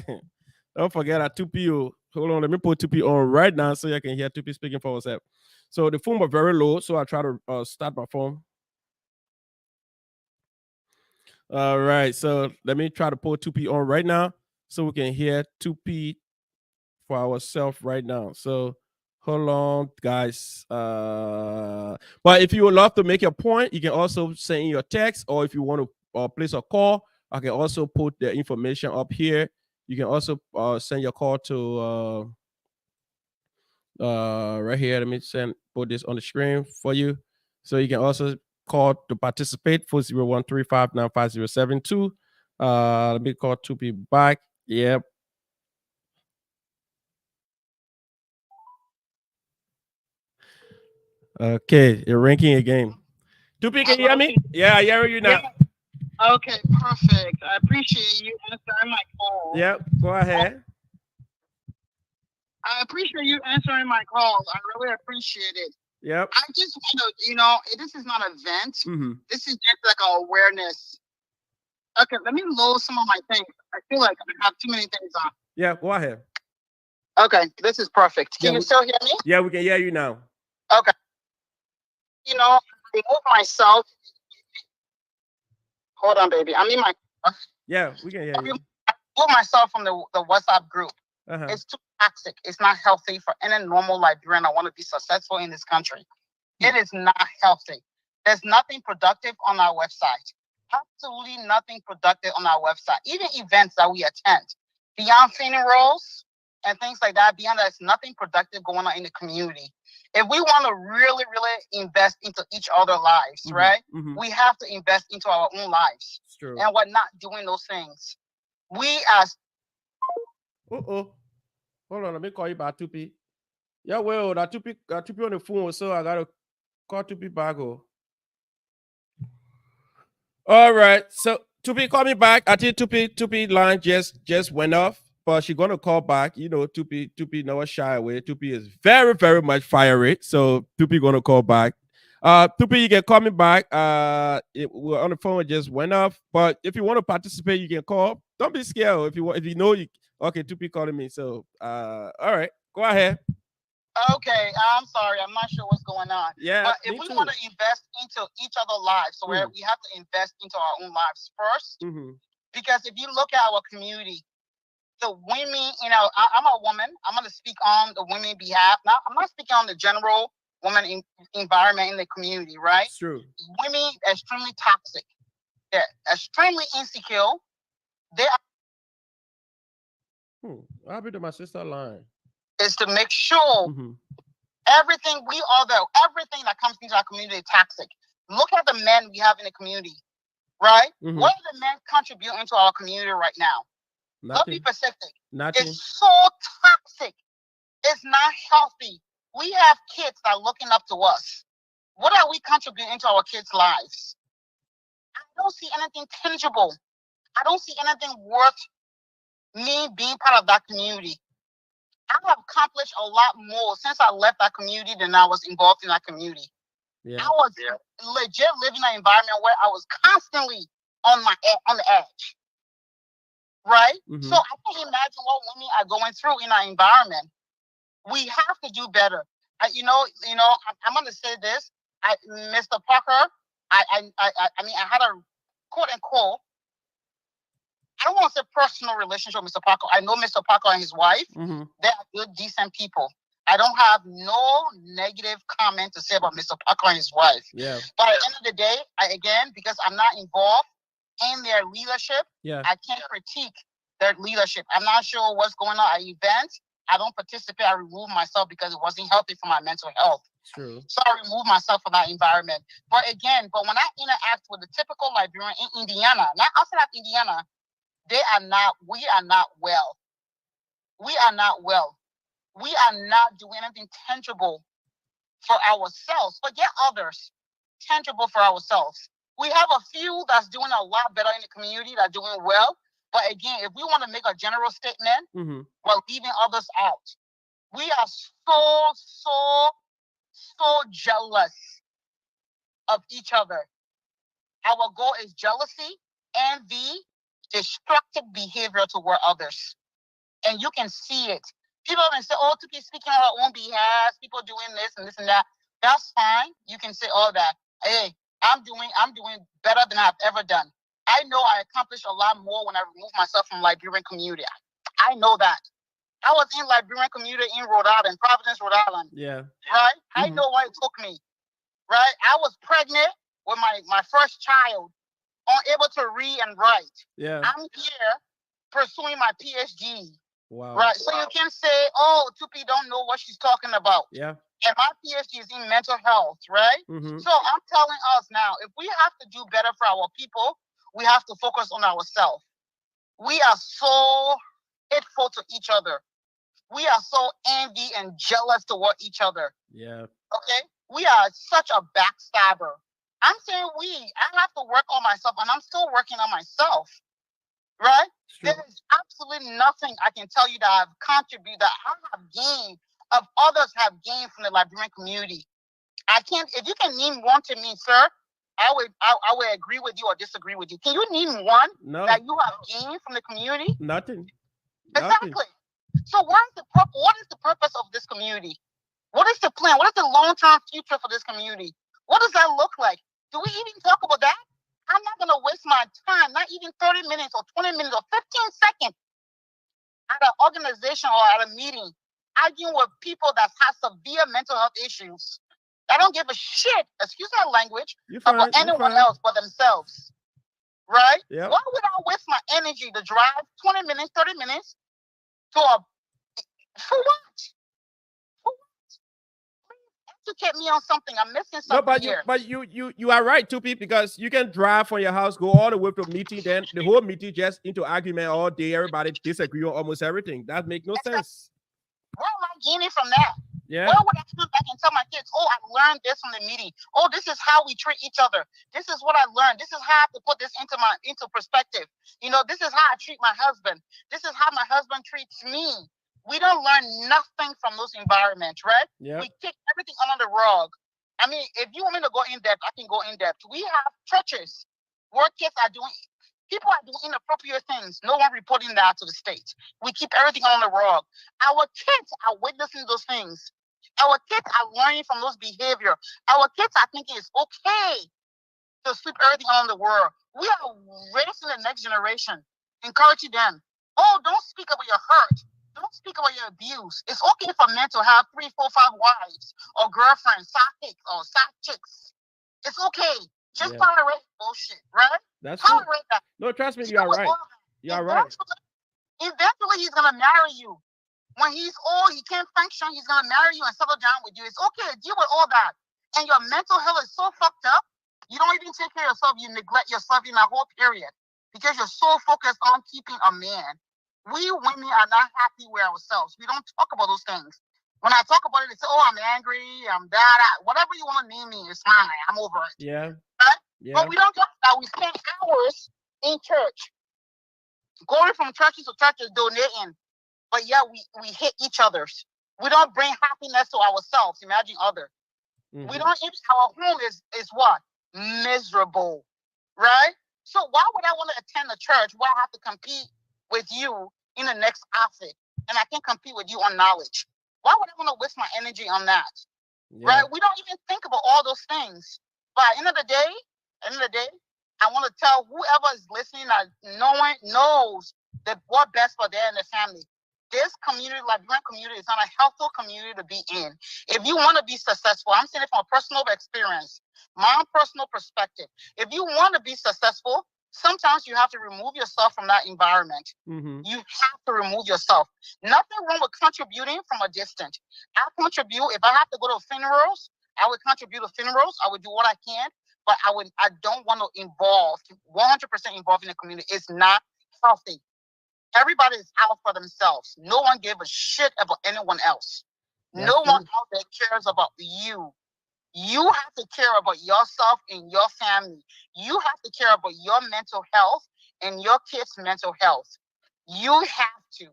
don't forget that 2P. Hold on, let me put 2P on right now so you can hear 2P speaking for herself. So the phone was very low, so I try to start my phone. All right, so let me try to put 2P on right now so we can hear 2P for ourselves right now. So hold on, guys. But if you would love to make a point, you can also send in your text, or if you want to place a call, I can also put the information up here. You can also send your call to right here. Let me put this on the screen for you. So you can also call to participate 401-359-5072. Let me call 2P back. Yep. Okay, you're ranking again. 2P, can you hear me? Yeah, I hear you now. Okay, perfect. I appreciate you answering my call. Yep, go ahead. I appreciate you answering my call. I really appreciate it. Yep. I just want to, this is not an event. Mm-hmm. This is just like an awareness. Okay, let me load some of my things. I feel like I have too many things on. Yeah, go ahead. Okay, this is perfect. Can you still hear me? Yeah, we can hear you now. Okay. Remove myself. Hold on, baby. I'm in my. Yeah, we can hear you. Remove myself from the WhatsApp group. Uh-huh. It's too toxic. It's not healthy for any normal Liberian that want to be successful in this country. It is not healthy. There's nothing productive on our website. Absolutely nothing productive on our website. Even events that we attend, beyond funerals and things like that, beyond that, there's nothing productive going on in the community. If we want to really, really invest into each other's lives, right? Mm-hmm. We have to invest into our own lives. It's true. And we're not doing those things. We as hold on, let me call you back, 2P. Yeah, well, that 2P on the phone, so I gotta call 2P back. All right, so 2P call me back. I think 2P line just went off, but she's gonna call back. 2P never shy away. 2P is very, very much fiery, so 2P gonna call back. 2P, you can call me back. We're on the phone, it just went off. But if you want to participate, you can call. Don't be scared. If you know you okay, 2P calling me. So all right, go ahead. Okay, I'm sorry. I'm not sure what's going on. Yeah, but if we want to invest into each other's lives, so we have to invest into our own lives first. Mm-hmm. Because if you look at our community, the women, I'm a woman. I'm going to speak on the women's behalf. Now, I'm not speaking on the general woman environment in the community, right? It's true. Women are extremely toxic. They're extremely insecure. They are. I'll be to my sister line. Is to make sure everything that comes into our community is toxic. Look at the men we have in the community, right? Mm-hmm. What are the men contributing to our community right now? Let's be specific. Nothing. It's so toxic. It's not healthy. We have kids that are looking up to us. What are we contributing to our kids' lives? I don't see anything tangible. I don't see anything worth me being part of that community. I have accomplished a lot more since I left that community than I was involved in that community. Yeah. I was legit living in an environment where I was constantly on the edge. Right? Mm-hmm. So I can imagine what women are going through in our environment. We have to do better. I'm going to say this. Mr. Parker, I mean, I had a quote unquote, I don't want to say personal relationship with Mr. Parker. I know Mr. Parker and his wife. Mm-hmm. They are good, decent people. I don't have no negative comment to say about Mr. Parker and his wife. Yeah. But at the end of the day, because I'm not involved in their leadership, Yeah. I can't critique their leadership. I'm not sure what's going on at events. I don't participate. I remove myself because it wasn't healthy for my mental health. True. So I remove myself from that environment. But when I interact with the typical Liberian in Indiana, not outside of Indiana, we are not well. We are not well. We are not doing anything tangible for ourselves. Forget others. Tangible for ourselves. We have a few that's doing a lot better in the community, that are doing well. But again, if we want to make a general statement, Mm-hmm. we're leaving others out. We are so jealous of each other. Our goal is jealousy, envy, destructive behavior toward others. And you can see it. People can say, oh, to be speaking on our own behalf, people doing this and that. That's fine. You can say all that. Hey, I'm doing better than I've ever done. I know I accomplished a lot more when I removed myself from Liberian community. I know that. I was in Liberian community in Rhode Island, Providence, Rhode Island. Yeah. Right? Mm-hmm. I know why it took me. Right? I was pregnant with my first child, unable to read and write. Yeah. I'm here pursuing my PhD. Wow. Right. So you can say, oh, Tupi don't know what she's talking about. Yeah. And my PhD is in mental health, right? Mm-hmm. So I'm telling us now, if we have to do better for our people, we have to focus on ourselves. We are so hateful to each other. We are so envy and jealous toward each other. Yeah. Okay? We are such a backstabber. I'm saying I have to work on myself, and I'm still working on myself. Right? There is absolutely nothing I can tell you that I've contributed, that I have gained, of others have gained from the Liberian community. I can't. If you can name one to me, sir, I would agree with you or disagree with you. Can you name one that you have gained from the community? Nothing. Exactly. So what is the purpose of this community? What is the plan? What is the long-term future for this community? What does that look like? Do we even talk about that? I'm not going to waste my time, not even 30 minutes or 20 minutes or 15 seconds at an organization or at a meeting, arguing with people that have severe mental health issues. I don't give a shit, excuse my language, about anyone else but themselves. Right? Yep. Why would I waste my energy to drive 20 minutes, 30 minutes for what? Educate me on something. I'm missing something here. But you are right, Tupi, because you can drive from your house, go all the way to a meeting, then the whole meeting just into argument all day. Everybody disagree on almost everything. That makes no sense. What am I gaining from that? Yeah. Why would I come back and tell my kids, oh, I learned this from the meeting. Oh, this is how we treat each other. This is what I learned. This is how I have to put this into perspective. This is how I treat my husband. This is how my husband treats me. We don't learn nothing from those environments, right? Yeah. We kick everything under the rug. I mean, if you want me to go in depth, I can go in depth. We have churches where people are doing inappropriate things. No one reporting that to the state. We keep everything on the rug. Our kids are witnessing those things. Our kids are learning from those behavior. Our kids are thinking it's okay to sweep everything on the world. We are raising the next generation, encouraging them. Oh, don't speak about your hurt. Don't speak about your abuse. It's okay for men to have 3, 4, 5 wives or girlfriends, side chicks. It's okay. Just tolerate bullshit, right? That's tolerate that. No, trust me, you are right. You are right. Eventually, he's gonna marry you. When he's old, he can't function. He's gonna marry you and settle down with you. It's okay to deal with all that. And your mental health is so fucked up. You don't even take care of yourself. You neglect yourself in that whole period because you're so focused on keeping a man. We women are not happy with ourselves. We don't talk about those things. When I talk about it, they say, oh, I'm angry, I'm bad. Whatever you want to name me, it's fine. I'm over it. Yeah. Right? Yeah. But we don't talk about it. We spend hours in church, going from churches to churches, donating. But yeah, we hit each other's. We don't bring happiness to ourselves. Imagine others. Mm-hmm. We don't, our home is what? Miserable. Right? So why would I want to attend a church where I have to compete with you in the next outfit, and I can compete with you on knowledge? Why would I want to waste my energy on that? Yeah. Right? We don't even think about all those things. But at the end of the day, I want to tell whoever is listening that no one knows that what best for their and their family. This community, Liberian community, is not a helpful community to be in. If you want to be successful, I'm saying it from a personal experience, my own personal perspective. If you want to be successful, sometimes you have to remove yourself from that environment. Mm-hmm. You have to remove yourself. Nothing wrong with contributing from a distance. I contribute. If I have to go to funerals, I would contribute to funerals. I would do what I can, but I don't want to involve 100% involved in the community. It's not healthy. Everybody is out for themselves. No one gave a shit about anyone else. That's No true. one out there cares about you. You have to care about yourself and your family. You have to care about your mental health and your kids' mental health. You have to.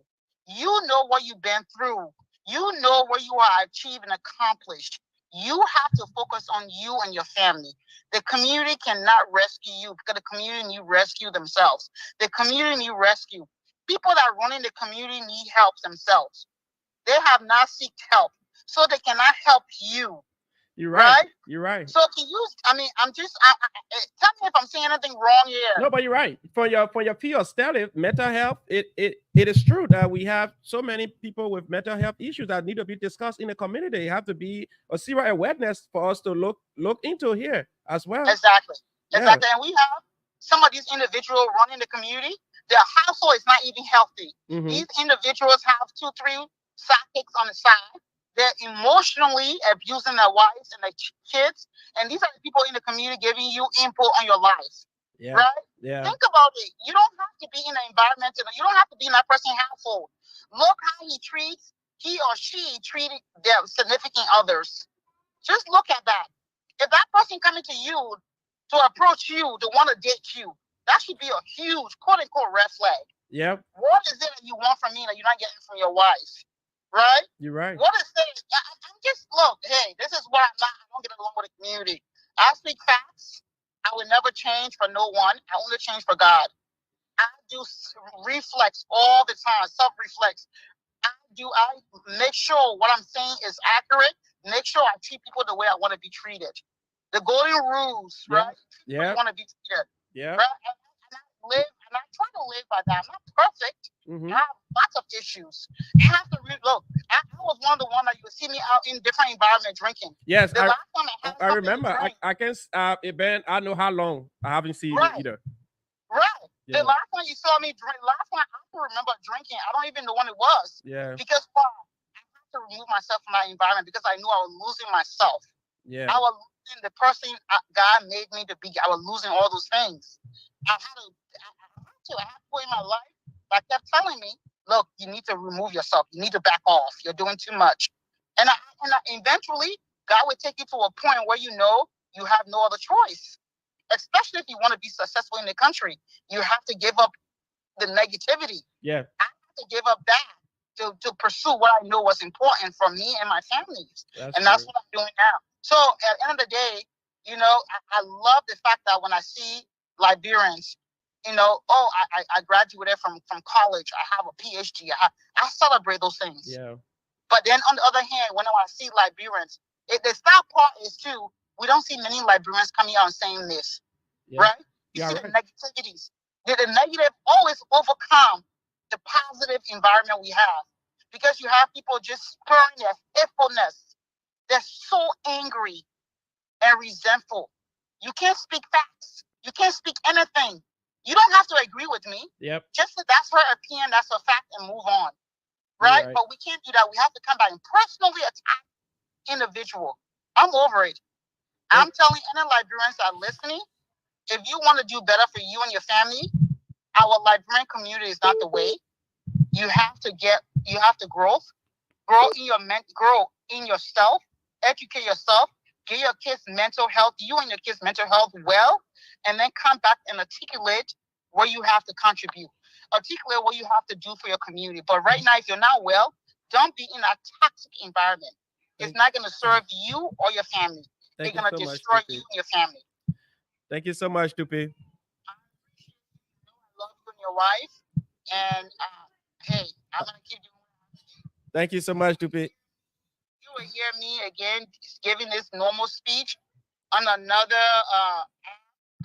You know what you've been through. You know what you are achieved and accomplished. You have to focus on you and your family. The community cannot rescue you because the community need rescue themselves. The community need rescue. People that run in the community need help themselves. They have not sought help, so they cannot help you. You're right. Right? You're right. So can you? I mean, tell me if I'm saying anything wrong here. No, but you're right. For your field study, mental health, it is true that we have so many people with mental health issues that need to be discussed in the community. It have to be a serious awareness for us to look into here as well. Exactly. Yeah. Exactly. And we have some of these individuals running the community. Their household is not even healthy. Mhm. These individuals have 2-3 sidekicks on the side. They're emotionally abusing their wives and their kids. And these are the people in the community giving you input on your life. Yeah. Right? Yeah. Think about it. You don't have to be in an environment, you don't have to be in that person's household. Look how he or she treated their significant others. Just look at that. If that person coming to you to approach you, to want to date you, that should be a huge quote unquote red flag. Yep. What is it that you want from me that you're not getting from your wife? Right? You're right. What is it? I'm just look, hey, this is why I don't get along with the community. I speak facts. I will never change for no one. I only change for God. I do reflex all the time, self-reflex. I make sure what I'm saying is accurate. Make sure I treat people the way I want to be treated. The golden rules, Yeah. right? Yeah. I want to be treated. Yeah. Right? And I try to live by that. I'm not perfect. Mhm. I have lots of issues. I have to look. I was one of the one that you would see me out in different environments drinking. Yes, The last time I had I something remember. to drink, I can. It been. I know how long. I haven't seen Right. you either. right? Yeah. The last time you saw me drink, last time I can remember drinking, I don't even know when it was. Yeah. Because why? I had to remove myself from that environment because I knew I was losing myself. Yeah. I was losing the person God made me to be. I was losing all those things. I had people in my life that kept telling me, look, you need to remove yourself. You need to back off. You're doing too much. And eventually, God will take you to a point where you know you have no other choice. Especially if you want to be successful in the country, you have to give up the negativity. Yeah. I have to give up that to pursue what I know was important for me and my family. That's what I'm doing now. So at the end of the day, I love the fact that when I see Liberians, I graduated from college. I have a PhD. I celebrate those things. Yeah. But then on the other hand, when I see Liberians, the sad part is too, we don't see many Liberians coming out and saying this, Yeah. right? You see the negativities. The negative always overcome the positive environment we have, because you have people just spurring their hatefulness. They're so angry and resentful. You can't speak facts. You can't speak anything. You don't have to agree with me. Yep. Just that's her opinion, that's a fact, and move on. Right? But we can't do that. We have to come back and personally attack individual. I'm over it. I'm telling any Liberians that are listening, if you want to do better for you and your family, our Liberian community is not the way. You have to grow in yourself, educate yourself, get your kids' mental health, you and your kids' mental health well, and then come back and articulate where you have to contribute. Articulate what you have to do for your community. But right now, if you're not well, don't be in a toxic environment. It's not going to serve you or your family. It's going to destroy you and your family. Thank you so much, Tupi. I love you and your wife. And hey, I'm going to keep doing. Thank you so much, Tupi. will hear me again giving this normal speech on another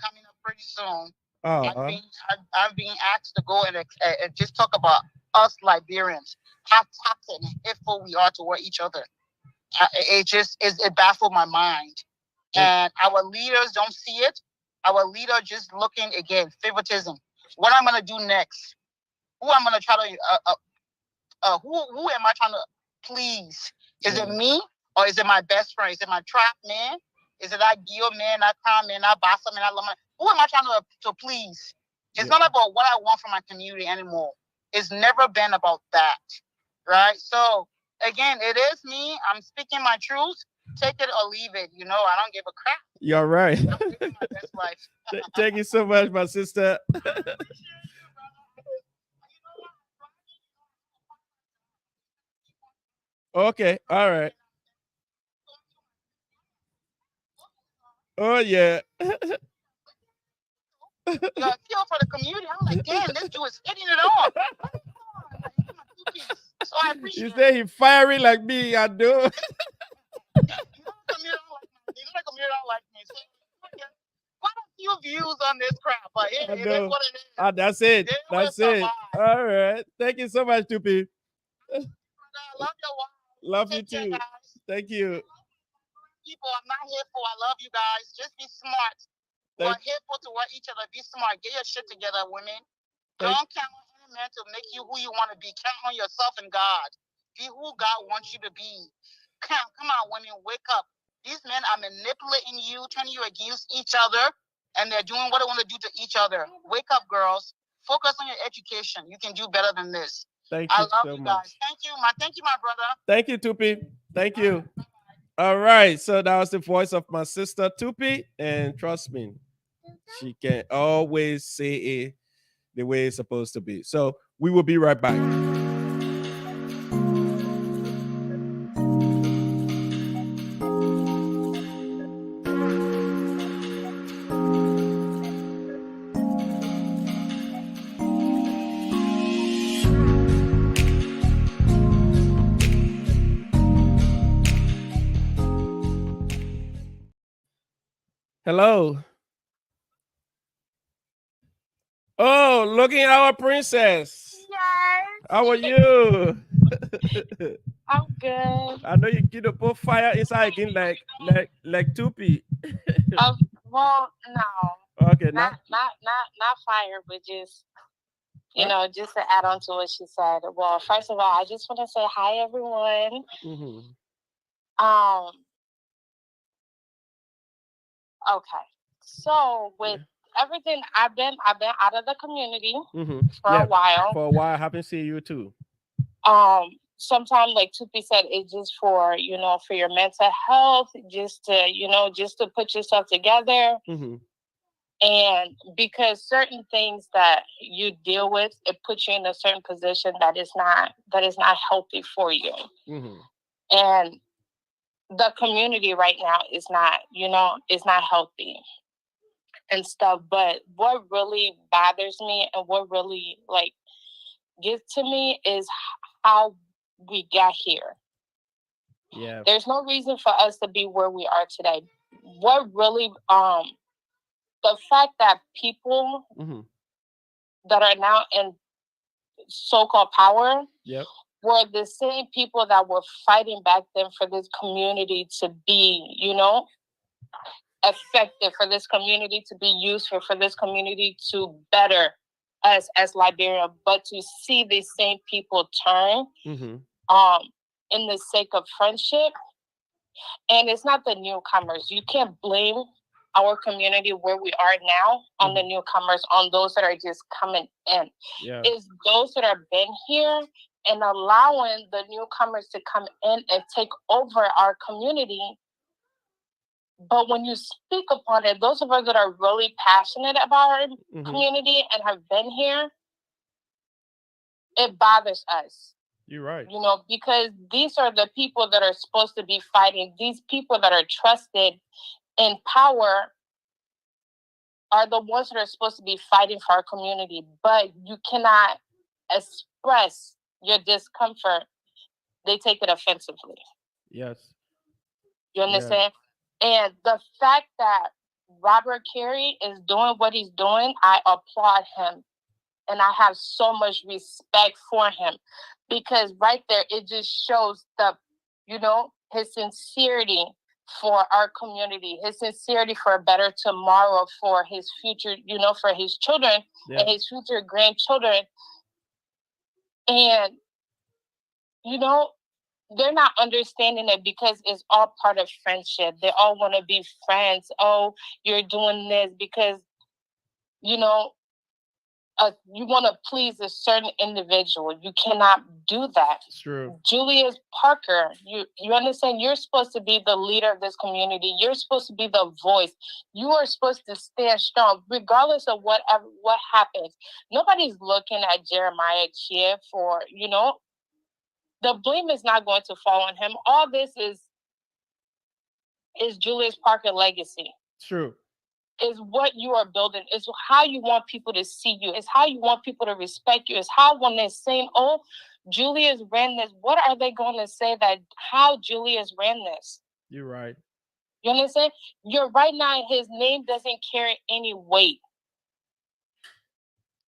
coming up pretty soon. I've been asked to go and just talk about us Liberians, how toxic and hateful we are toward each other. It baffled my mind, and our leaders don't see it. Our leader just looking again favoritism. What I'm gonna do next? Who I'm gonna try to who am I trying to please? Is it me or is it my best friend? Is it my trap man? Is it that Gio man, that Khan man, that Bassa man, that Lama? Who am I trying to please? It's not about what I want from my community anymore. It's never been about that, right? So again, it is me. I'm speaking my truth. Take it or leave it. You know, I don't give a crap. You're right. I'm living my best life. Thank you so much, my sister. Okay, all right. Oh yeah. Feel for the community. I'm like, damn, this dude is hitting it on. So I appreciate You say he fiery like me, I do. You know the community don't like me. So quite a few views on this crap, but it is what it is. That's it. That's it. All right. Thank you so much, Tupi. I love your wife. Love you too. Thank you. People, I'm not hateful. I love you guys. Just be smart. We're hateful toward each other. Be smart. Get your shit together, women. Don't count on any man to make you who you want to be. Count on yourself and God. Be who God wants you to be. Come on, women, wake up. These men are manipulating you, turning you against each other, and they're doing what they want to do to each other. Wake up, girls. Focus on your education. You can do better than this. Thank you I love so you much. guys. Thank you, my brother. Thank you, Tupi. Thank you. All right. So that was the voice of my sister Tupi, and trust me, she can always say it the way it's supposed to be. So we will be right back. Hello. Oh, looking at our princess. Yes. How are you? I'm good. I know you get put fire inside again like Tupi. Well, no. Okay, not fire, but just just to add on to what she said. Well, first of all, I just want to say hi, everyone. Okay. So with everything, I've been out of the community for a while. For a while, happy to see you too. Sometimes, like Tupi said, it's just for for your mental health, just to put yourself together. And because certain things that you deal with, it puts you in a certain position that is not healthy for you. And the community right now is not, is not healthy and stuff. But what really bothers me and what really gets to me is how we got here. Yeah. There's no reason for us to be where we are today. What really the fact that people that are now in so-called power were the same people that were fighting back then for this community to be, effective, for this community to be useful, for this community to better us as Liberia, but to see these same people turn in the sake of friendship. And it's not the newcomers. You can't blame our community where we are now on the newcomers, on those that are just coming in. It's those that have been here and allowing the newcomers to come in and take over our community. But when you speak upon it, those of us that are really passionate about our community and have been here, it bothers us. You're right. Because these are the people that are supposed to be fighting. These people that are trusted in power are the ones that are supposed to be fighting for our community. But you cannot express your discomfort. They take it offensively. Yes. You understand? And the fact that Robert Carey is doing what he's doing, I applaud him. And I have so much respect for him, because right there, it just shows his sincerity for our community, his sincerity for a better tomorrow for his future, for his children and his future grandchildren. And, they're not understanding it because it's all part of friendship. They all want to be friends. Oh, you're doing this because, you want to please a certain individual. You cannot do that. It's true. Julius Parker, you understand? You're supposed to be the leader of this community. You're supposed to be the voice. You are supposed to stand strong, regardless of what happens. Nobody's looking at Jeremiah Chia for, the blame is not going to fall on him. All this is Julius Parker legacy. True. Is what you are building. Is how you want people to see you. Is how you want people to respect you. Is how when they're saying, oh, Julius ran this, what are they going to say that how Julius ran this? You're right. You understand? You're right now, his name doesn't carry any weight.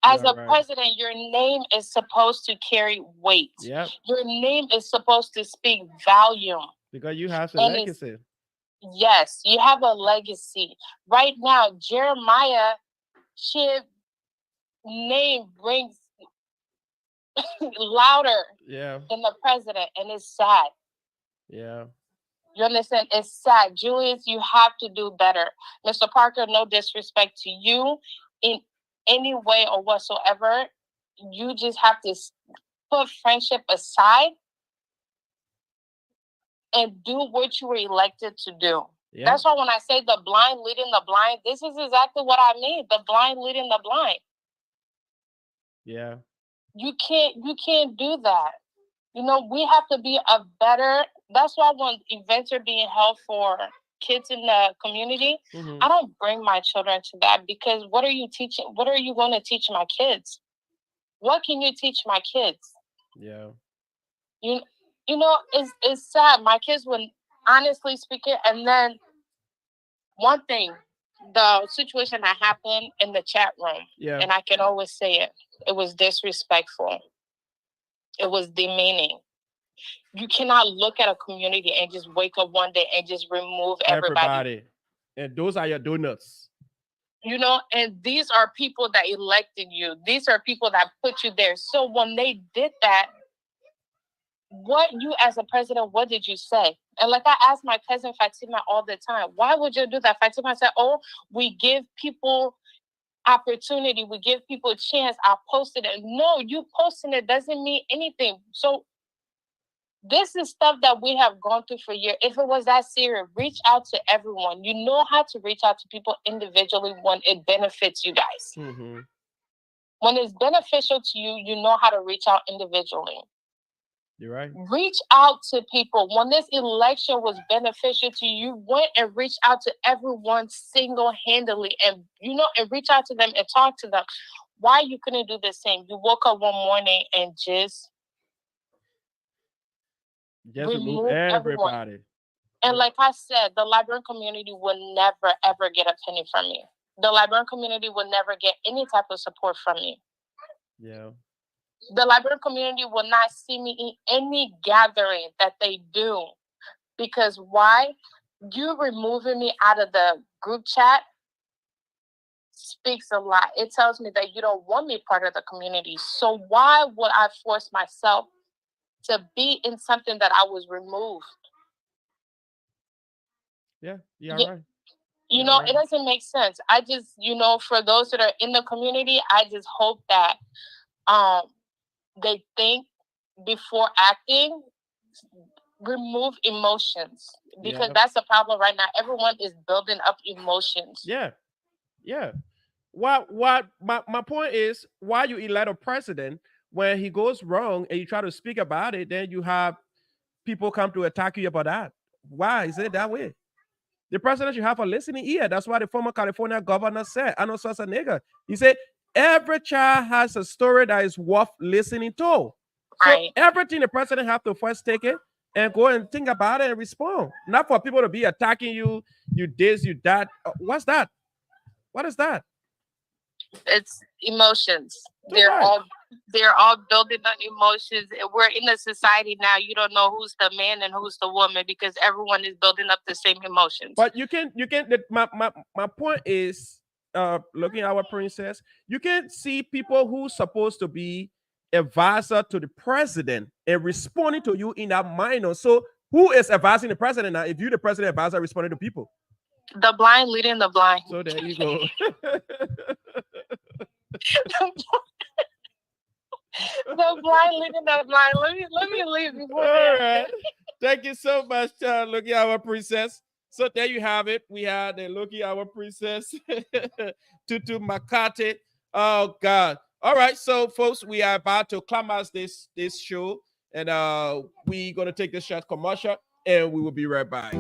As a president, your name is supposed to carry weight. Yep. Your name is supposed to speak volume. Because you have a legacy. Yes, you have a legacy. Right now, Jeremiah Chiv's name rings louder than the president, and it's sad. Yeah. You understand? It's sad. Julius, you have to do better. Mr. Parker, no disrespect to you in any way or whatsoever. You just have to put friendship aside and do what you were elected to do. Yeah. That's why when I say the blind leading the blind, this is exactly what I mean. The blind leading the blind. Yeah. You can't do that. We have to be a better. That's why when events are being held for kids in the community, I don't bring my children to that, because what are you teaching? What are you going to teach my kids? What can you teach my kids? Yeah. It's sad. My kids would honestly speaking, and then one thing, the situation that happened in the chat room, and I can always say it was disrespectful. It was demeaning. You cannot look at a community and just wake up one day and just remove everybody. And those are your donuts. And these are people that elected you. These are people that put you there. So when they did that, what you as a president, what did you say? And like I ask my cousin Fatima all the time, why would you do that? Fatima said, oh, we give people opportunity. We give people a chance. I posted it. No, you posting it doesn't mean anything. So this is stuff that we have gone through for years. If it was that serious, reach out to everyone. You know how to reach out to people individually when it benefits you guys. Mm-hmm. When it's beneficial to you, you know how to reach out individually. You're right. Reach out to people. When this election was beneficial to you, you went and reached out to everyone single-handedly and reach out to them and talk to them. Why you couldn't do the same? You woke up one morning and just remove everybody. And like I said, the Liberian community will never, ever get a penny from me. The Liberian community will never get any type of support from me. Yeah. The Liberian community will not see me in any gathering that they do. Because why? You removing me out of the group chat speaks a lot. It tells me that you don't want me part of the community. So why would I force myself to be in something that I was removed? Yeah, right. It doesn't make sense. I just, for those that are in the community, I just hope that they think before acting, remove emotions, because that's the problem right now. Everyone is building up emotions. Yeah. What my point is, why you elect a president when he goes wrong and you try to speak about it, then you have people come to attack you about that. Why is it that way? The president should have a listening ear. That's what the former California governor said. Arnold Schwarzenegger. He said, every child has a story that is worth listening to. So everything the president have to first take it and go and think about it and respond. Not for people to be attacking you, you this, you that. What's that? What is that? It's emotions. Too bad. They're all building on emotions. We're in a society now. You don't know who's the man and who's the woman because everyone is building up the same emotions. But you can my point is looking at our princess, you can see people who's supposed to be advisor to the president and responding to you in that manner. So who is advising the president now? If you the president advisor responding to people. The blind leading the blind. So there you go. The blind leading the blind. Let me leave before All right. Thank you so much, Looking at our princess. So there you have it. We had the Looking at our princess, Tutu Makate. Oh God. All right, so folks, we are about to climax this show, and we're gonna take this short commercial, and we will be right back.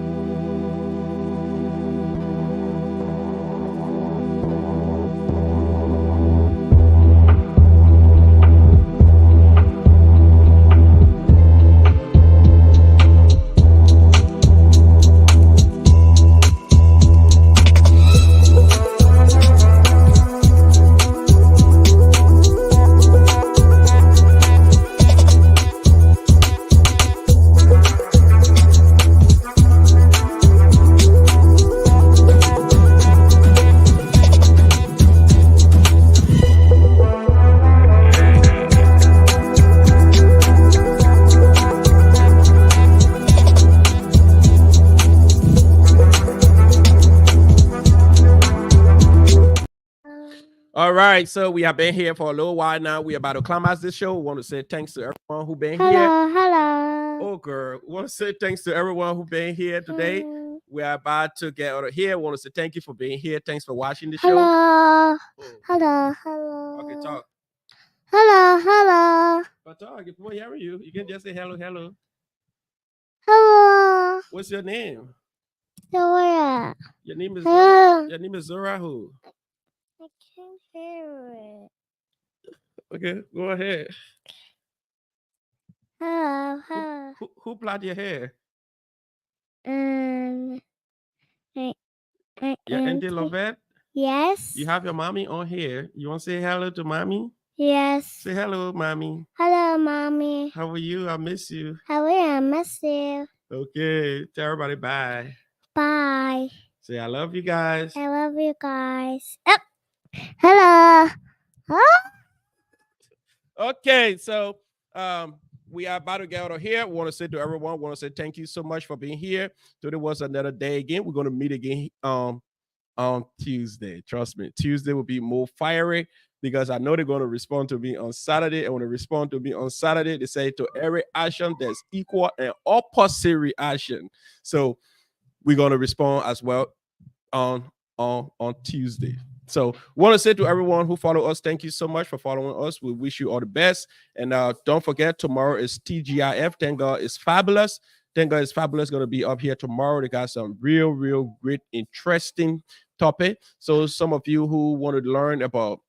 All right, so we have been here for a little while now. We are about to climax this show. We want to say thanks to everyone who been here. Hello. Oh, girl. We want to say thanks to everyone who been here today. We are about to get out of here. We want to say thank you for being here. Thanks for watching the show. Hello. Okay, talk. Hello. But talk. If people hearing you, you can just say hello. Hello. What's your name? Zora. Your name is Your name is Zora who? I can't hear it. Okay, go ahead. Hello. Who plait your hair? Your Auntie Lovette? Yes. You have your mommy on here. You want to say hello to mommy? Yes. Say hello, mommy. Hello, mommy. How are you? I miss you. How are you? I miss you. Okay, tell everybody bye. Bye. Say I love you guys. I love you guys. Oh. Hello. Huh? Okay, so we are about to get out of here. We want to say to everyone, want to say thank you so much for being here. Today was another day again. We're going to meet again on Tuesday. Trust me, Tuesday will be more fiery because I know they're going to respond to me on Saturday. And when they respond to me on Saturday, they say to every action there's equal and opposite reaction. So we're going to respond as well on Tuesday. So want to say to everyone who follow us, thank you so much for following us. We wish you all the best. And don't forget, tomorrow is TGIF. Thank God it's fabulous. Thank God it's fabulous. Going to be up here tomorrow. They got some real great, interesting topic. So some of you who want to learn about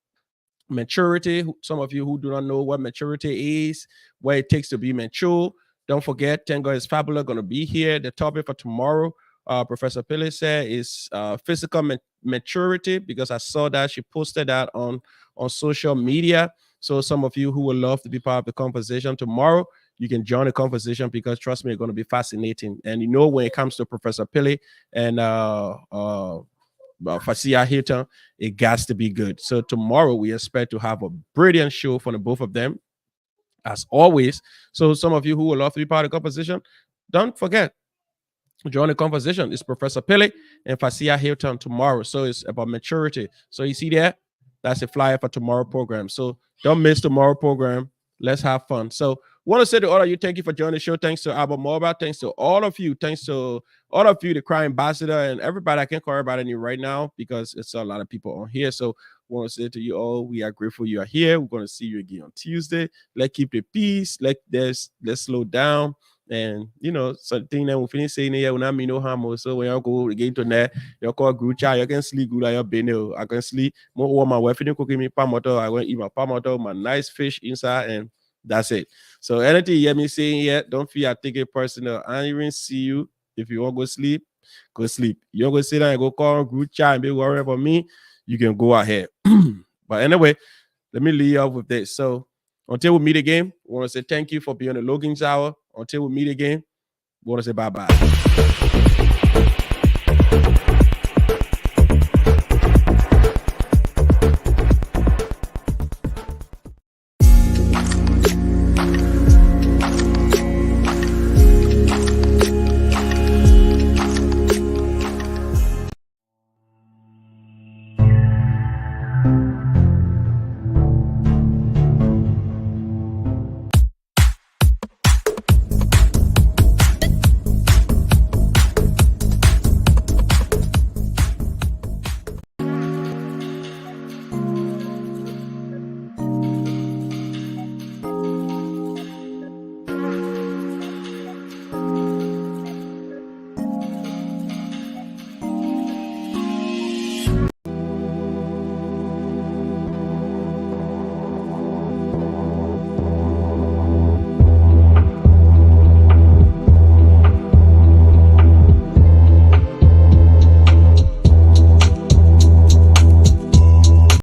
maturity, some of you who do not know what maturity is, what it takes to be mature, don't forget, Thank God it's fabulous. Going to be here. The topic for tomorrow, Professor Pele said, is physical maturity, because I saw that she posted that on social media. So some of you who would love to be part of the conversation tomorrow, you can join the conversation, because trust me, it's going to be fascinating. And you know, when it comes to Professor Pele and Fasia Hilton, it has to be good. So tomorrow we expect to have a brilliant show for the both of them, as always. So some of you who would love to be part of the conversation, don't forget, join the conversation. It's Professor Pele and Fasia Hilton tomorrow. So it's about maturity. So you see that? That's a flyer for tomorrow program. So don't miss tomorrow program. Let's have fun. So want to say to all of you, thank you for joining the show. Thanks to Albert Mobile. Thanks to all of you. Thanks to all of you, the Crime Ambassador, and everybody. I can't call everybody right now because it's a lot of people on here. So want to say to you all, we are grateful you are here. We're going to see you again on Tuesday. Let's keep the peace. Let's slow down. And you know, something that we finish saying here, when I mean no harm. So when you go again to that, you call group chat, you can sleep good like your bene. I can sleep more. My wife didn't cook me palm motor. I went eat my palm motor, my nice fish inside, and That's it. So anything you hear me saying yet, don't feel I take it personal. I don't even see you. If you want to go sleep, go sleep. You want to sit down and go call group chat and be worried about me, you can go ahead. But anyway, let me leave off with this. So until we meet again, we want to say thank you for being on the Logan's Hour. Until we meet again, we want to say bye-bye.